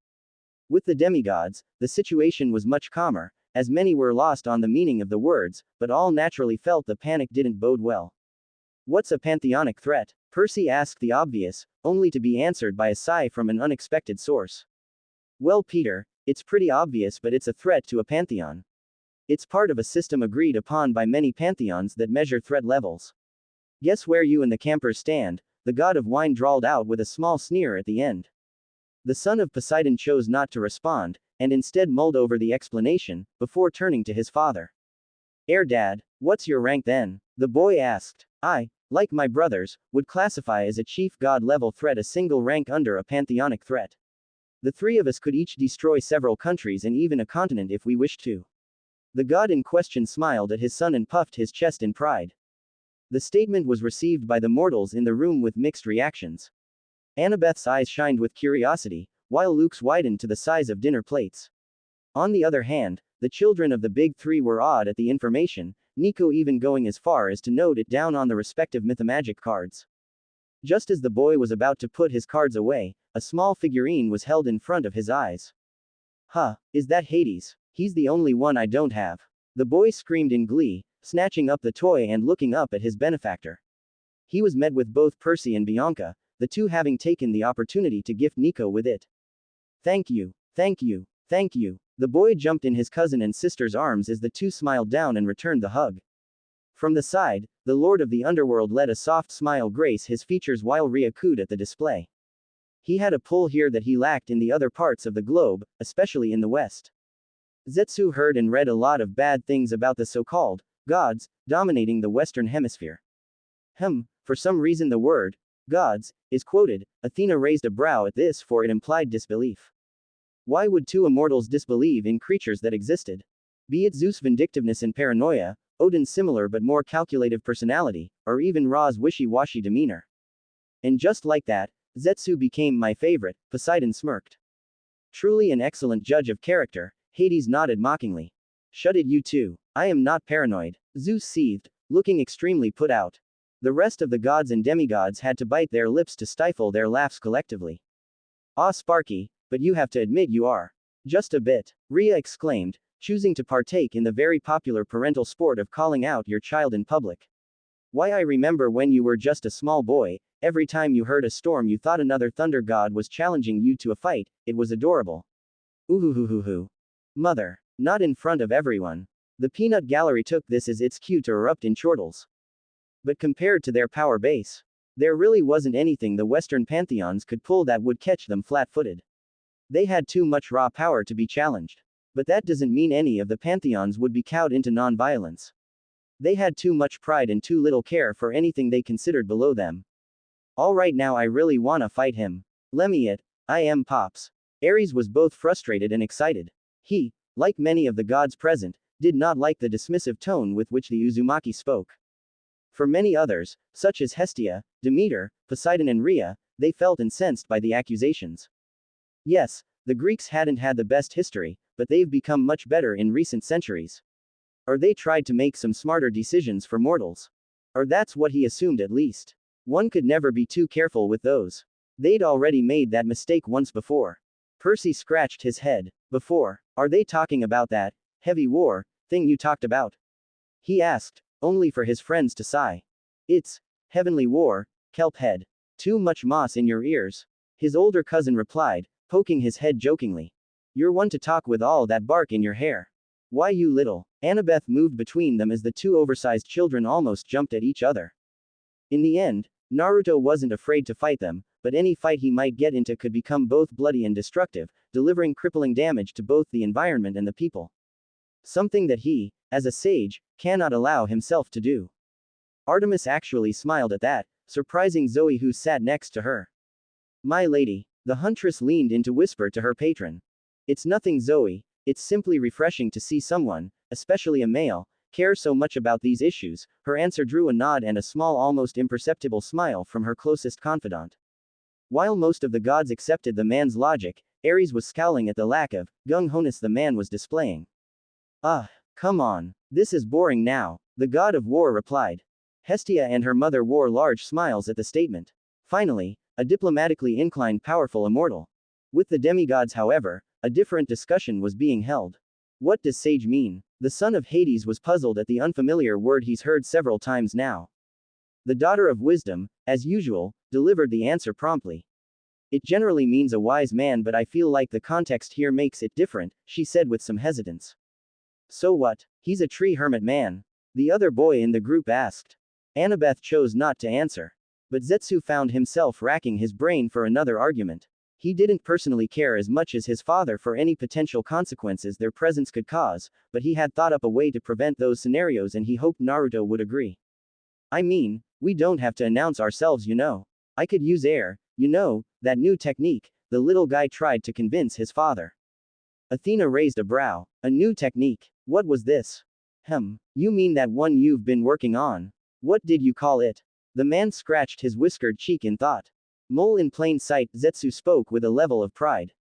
With the demigods, the situation was much calmer, as many were lost on the meaning of the words, but all naturally felt the panic didn't bode well. What's a pantheonic threat? Percy asked the obvious, only to be answered by a sigh from an unexpected source. Well, Peter, it's pretty obvious, but it's a threat to a pantheon. It's part of a system agreed upon by many pantheons that measure threat levels. Guess where you and the campers stand, the god of wine drawled out with a small sneer at the end. The son of Poseidon chose not to respond, and instead mulled over the explanation, before turning to his father. Dad, what's your rank then? The boy asked. I, like my brothers, would classify as a chief god level threat, a single rank under a pantheonic threat. The three of us could each destroy several countries and even a continent if we wished to. The god in question smiled at his son and puffed his chest in pride. The statement was received by the mortals in the room with mixed reactions. Annabeth's eyes shined with curiosity, while Luke's widened to the size of dinner plates. On the other hand, the children of the big three were awed at the information, Nico even going as far as to note it down on the respective mythmagic cards. Just as the boy was about to put his cards away, a small figurine was held in front of his eyes. Huh, is that Hades? He's the only one I don't have. The boy screamed in glee, snatching up the toy and looking up at his benefactor. He was met with both Percy and Bianca, the two having taken the opportunity to gift Nico with it. Thank you, thank you, thank you. The boy jumped in his cousin and sister's arms as the two smiled down and returned the hug. From the side, the Lord of the Underworld let a soft smile grace his features while Ria cooed at the display. He had a pull here that he lacked in the other parts of the globe, especially in the West. Zetsu heard and read a lot of bad things about the so-called gods dominating the Western Hemisphere. For some reason the word gods is quoted. Athena raised a brow at this, for it implied disbelief. Why would two immortals disbelieve in creatures that existed? Be it Zeus' vindictiveness and paranoia, Odin's similar but more calculative personality, or even Ra's wishy-washy demeanor. And just like that, Zetsu became my favorite, Poseidon smirked. Truly an excellent judge of character, Hades nodded mockingly. Shut it, you two. I am not paranoid. Zeus seethed, looking extremely put out. The rest of the gods and demigods had to bite their lips to stifle their laughs collectively. Ah, Sparky, but you have to admit you are. Just a bit, Ria exclaimed, choosing to partake in the very popular parental sport of calling out your child in public. Why, I remember when you were just a small boy, every time you heard a storm you thought another thunder god was challenging you to a fight. It was adorable. Oohoo. Mother. Not in front of everyone. The peanut gallery took this as its cue to erupt in chortles. But compared to their power base, there really wasn't anything the Western pantheons could pull that would catch them flat-footed. They had too much raw power to be challenged. But that doesn't mean any of the pantheons would be cowed into non-violence. They had too much pride and too little care for anything they considered below them. Alright, now I really wanna fight him. Lemme it. I am Pops. Aries was both frustrated and excited. He, like many of the gods present, did not like the dismissive tone with which the Uzumaki spoke. For many others, such as Hestia, Demeter, Poseidon and Rhea, they felt incensed by the accusations. Yes, the Greeks hadn't had the best history, but they've become much better in recent centuries. Or they tried to make some smarter decisions for mortals. Or that's what he assumed at least. One could never be too careful with those. They'd already made that mistake once before. Percy scratched his head. Before? Are they talking about that heavy war thing you talked about? He asked, only for his friends to sigh. It's heavenly war, kelp head. Too much moss in your ears. His older cousin replied, poking his head jokingly. You're one to talk with all that bark in your hair. Why, you little. Annabeth moved between them as the two oversized children almost jumped at each other. In the end, Naruto wasn't afraid to fight them, but any fight he might get into could become both bloody and destructive, delivering crippling damage to both the environment and the people. Something that he, as a sage, cannot allow himself to do. Artemis actually smiled at that, surprising Zoe, who sat next to her. My lady. The huntress leaned in to whisper to her patron. It's nothing, Zoe, it's simply refreshing to see someone, especially a male, care so much about these issues. Her answer drew a nod and a small, almost imperceptible smile from her closest confidant. While most of the gods accepted the man's logic, Aries was scowling at the lack of gung-honess the man was displaying. Come on. This is boring now, the god of war replied. Hestia and her mother wore large smiles at the statement. Finally, a diplomatically inclined powerful immortal. With the demigods, however, a different discussion was being held. What does sage mean? The son of Hades was puzzled at the unfamiliar word he's heard several times now. The daughter of wisdom, as usual, delivered the answer promptly. It generally means a wise man, but I feel like the context here makes it different, she said with some hesitance. So what? He's a tree hermit man. The other boy in the group asked. Annabeth chose not to answer. But Zetsu found himself racking his brain for another argument. He didn't personally care as much as his father for any potential consequences their presence could cause, but he had thought up a way to prevent those scenarios and he hoped Naruto would agree. I mean, we don't have to announce ourselves, you know. I could use air, you know, that new technique, the little guy tried to convince his father. Athena raised a brow. A new technique? What was this? You mean that one you've been working on? What did you call it? The man scratched his whiskered cheek in thought. Mole in plain sight, Zetsu spoke with a level of pride.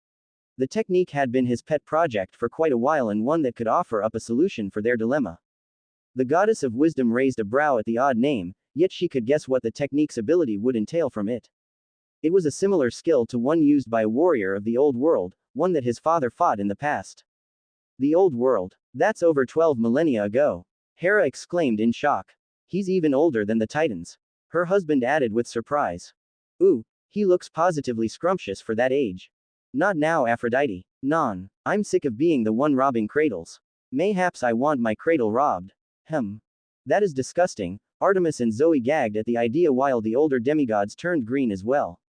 The technique had been his pet project for quite a while and one that could offer up a solution for their dilemma. The goddess of wisdom raised a brow at the odd name, yet she could guess what the technique's ability would entail from it. It was a similar skill to one used by a warrior of the old world, one that his father fought in the past. The old world? That's over 12 millennia ago. Hera exclaimed in shock. He's even older than the Titans. Her husband added with surprise. Ooh, he looks positively scrumptious for that age. Not now, Aphrodite. Non. I'm sick of being the one robbing cradles. Mayhaps I want my cradle robbed. That is disgusting. Artemis and Zoe gagged at the idea while the older demigods turned green as well.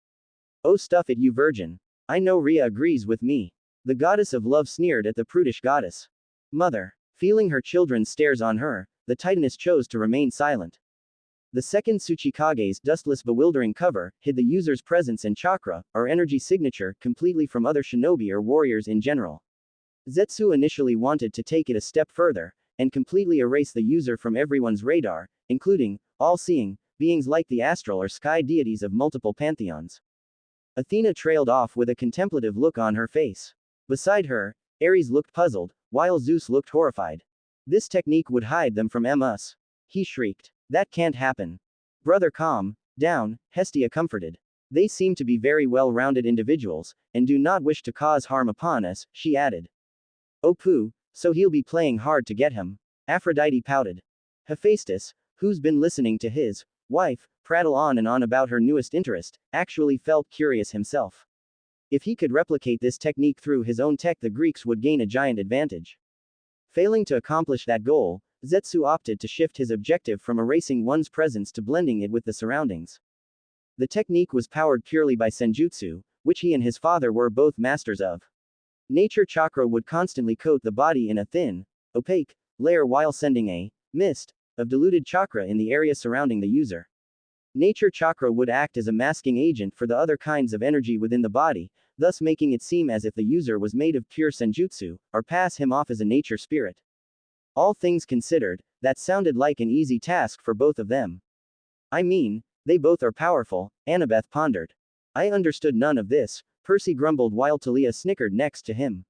Oh, stuff it, you virgin. I know Rhea agrees with me. The goddess of love sneered at the prudish goddess. Mother. Feeling her children's stares on her, the Titaness chose to remain silent. The second Tsuchikage's dustless bewildering cover hid the user's presence and chakra, or energy signature, completely from other shinobi or warriors in general. Zetsu initially wanted to take it a step further, and completely erase the user from everyone's radar, including all-seeing beings like the astral or sky deities of multiple pantheons. Athena trailed off with a contemplative look on her face. Beside her, Aries looked puzzled, while Zeus looked horrified. This technique would hide them from us. He shrieked. That can't happen. Brother, calm down, Hestia comforted. They seem to be very well-rounded individuals, and do not wish to cause harm upon us, she added. Oh pooh, so he'll be playing hard to get him. Aphrodite pouted. Hephaestus, who's been listening to his wife prattle on and on about her newest interest, actually felt curious himself. If he could replicate this technique through his own tech, the Greeks would gain a giant advantage. Failing to accomplish that goal, Zetsu opted to shift his objective from erasing one's presence to blending it with the surroundings. The technique was powered purely by senjutsu, which he and his father were both masters of. Nature chakra would constantly coat the body in a thin, opaque layer while sending a mist of diluted chakra in the area surrounding the user. Nature chakra would act as a masking agent for the other kinds of energy within the body, thus making it seem as if the user was made of pure senjutsu, or pass him off as a nature spirit. All things considered, that sounded like an easy task for both of them. I mean, they both are powerful, Annabeth pondered. I understood none of this, Percy grumbled while Talia snickered next to him.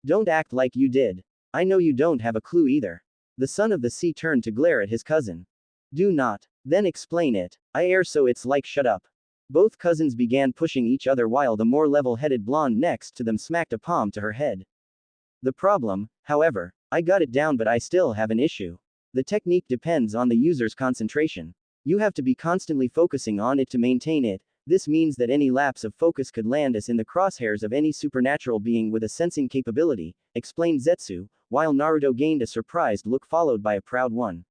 Don't act like you did. I know you don't have a clue either. The son of the sea turned to glare at his cousin. Do not. Then explain it. I err, so it's like shut up. Both cousins began pushing each other while the more level-headed blonde next to them smacked a palm to her head. The problem, however, I got it down, but I still have an issue. The technique depends on the user's concentration. You have to be constantly focusing on it to maintain it. This means that any lapse of focus could land us in the crosshairs of any supernatural being with a sensing capability, explained Zetsu, while Naruto gained a surprised look followed by a proud one.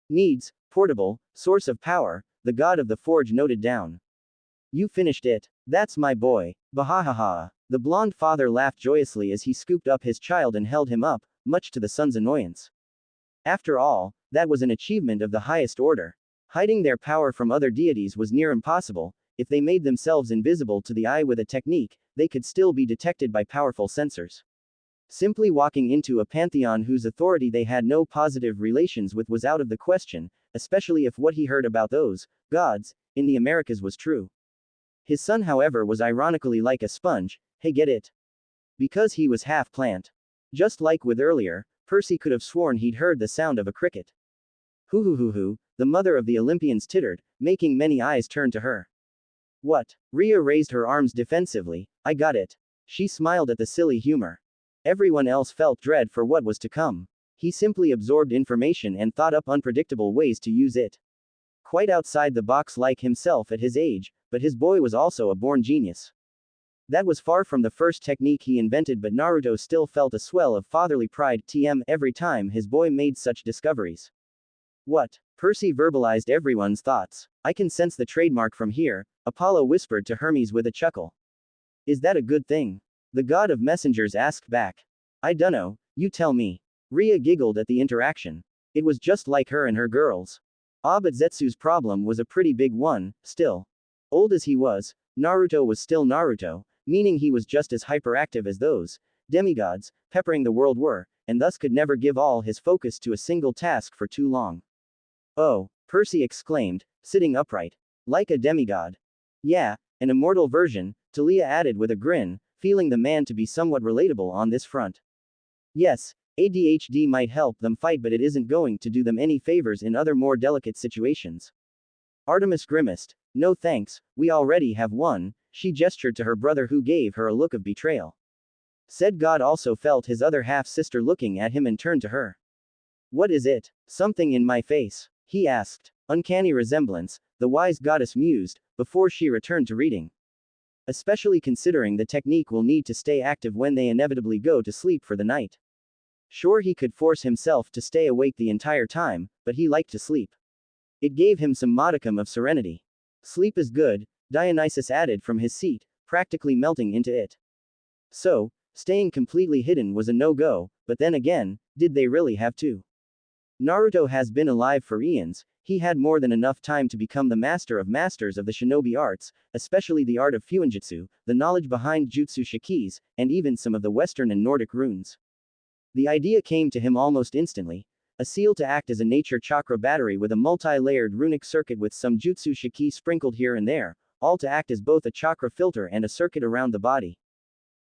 Needs, portable, source of power, the god of the forge noted down. You finished it. That's my boy. Bahahaha. The blonde father laughed joyously as he scooped up his child and held him up, much to the son's annoyance. After all, that was an achievement of the highest order. Hiding their power from other deities was near impossible. if they made themselves invisible to the eye with a technique, they could still be detected by powerful sensors. Simply walking into a pantheon whose authority they had no positive relations with was out of the question, especially if what he heard about those gods in the Americas was true. His son, however, was ironically like a sponge. Hey, get it? Because he was half plant. Just like with earlier, Percy could have sworn he'd heard the sound of a cricket. Hoo, the mother of the Olympians tittered, making many eyes turn to her. What? Rhea raised her arms defensively. I got it. She smiled at the silly humor. Everyone else felt dread for what was to come. He simply absorbed information and thought up unpredictable ways to use it. Quite outside the box like himself at his age, but his boy was also a born genius. That was far from the first technique he invented, but Naruto still felt a swell of fatherly pride every time his boy made such discoveries. What? Percy verbalized everyone's thoughts. I can sense the trademark from here, Apollo whispered to Hermes with a chuckle. Is that a good thing? The god of messengers asked back. I dunno, you tell me. Rhea giggled at the interaction. It was just like her and her girls. But Zetsu's problem was a pretty big one, still. Old as he was, Naruto was still Naruto, meaning he was just as hyperactive as those demigods peppering the world were, and thus could never give all his focus to a single task for too long. Oh, Percy exclaimed, sitting upright. Like a demigod. Yeah, an immortal version, Talia added with a grin, feeling the man to be somewhat relatable on this front. Yes, ADHD might help them fight, but it isn't going to do them any favors in other more delicate situations. Artemis grimaced. No thanks, we already have one. She gestured to her brother, who gave her a look of betrayal. Said God also felt his other half-sister looking at him and turned to her. What is it? Something in my face? He asked. Uncanny resemblance, the wise goddess mused, before she returned to reading. Especially considering the technique will need to stay active when they inevitably go to sleep for the night. Sure, he could force himself to stay awake the entire time, but he liked to sleep. It gave him some modicum of serenity. Sleep is good, Dionysus added from his seat, practically melting into it. So, staying completely hidden was a no-go, but then again, did they really have to? Naruto has been alive for eons. He had more than enough time to become the master of masters of the shinobi arts, especially the art of fuinjutsu, the knowledge behind jutsu shikis, and even some of the Western and Nordic runes. The idea came to him almost instantly. A seal to act as a nature chakra battery with a multi-layered runic circuit with some jutsu shiki sprinkled here and there, all to act as both a chakra filter and a circuit around the body.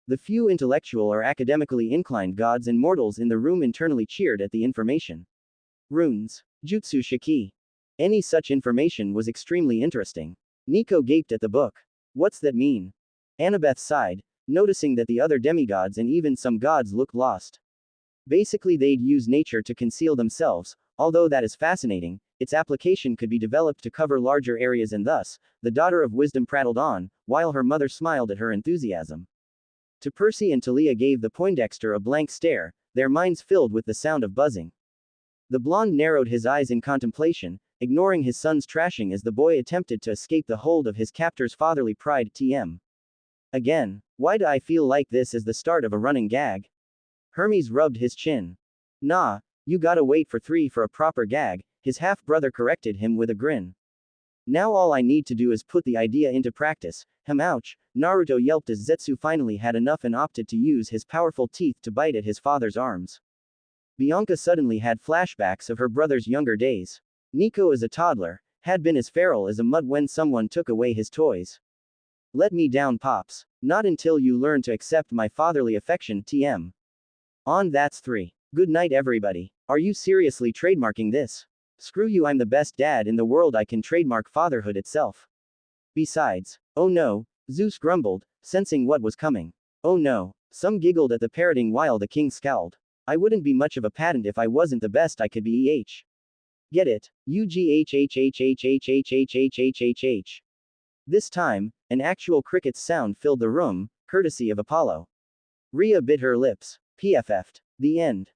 The few intellectual or academically inclined gods and mortals in the room internally cheered at the information. Runes. Jutsu shiki. Any such information was extremely interesting. Nico gaped at the book. What's that mean? Annabeth sighed, noticing that the other demigods and even some gods looked lost. Basically, they'd use nature to conceal themselves. Although that is fascinating, its application could be developed to cover larger areas, and thus, the daughter of wisdom prattled on, while her mother smiled at her enthusiasm. To Percy and Talia gave the Poindexter a blank stare, their minds filled with the sound of buzzing. The blonde narrowed his eyes in contemplation, ignoring his son's trashing as the boy attempted to escape the hold of his captor's fatherly pride. Again, why do I feel like this is the start of a running gag? Hermes rubbed his chin. Nah, you gotta wait for 3 for a proper gag, his half-brother corrected him with a grin. Now all I need to do is put the idea into practice. Ouch, Naruto yelped as Zetsu finally had enough and opted to use his powerful teeth to bite at his father's arms. Bianca suddenly had flashbacks of her brother's younger days. Nico as a toddler had been as feral as a mutt when someone took away his toys. Let me down, Pops. Not until you learn to accept my fatherly affection. On that's 3. Good night, everybody. Are you seriously trademarking this? Screw you, I'm the best dad in the world, I can trademark fatherhood itself. Besides, oh no, Zeus grumbled, sensing what was coming. Oh no, some giggled at the parroting while the king scowled. I wouldn't be much of a patent if I wasn't the best I could be. Get it? UGHHHHHHHHHHH. This time, an actual cricket's sound filled the room, courtesy of Apollo. Rhea bit her lips. PFF'd. The end.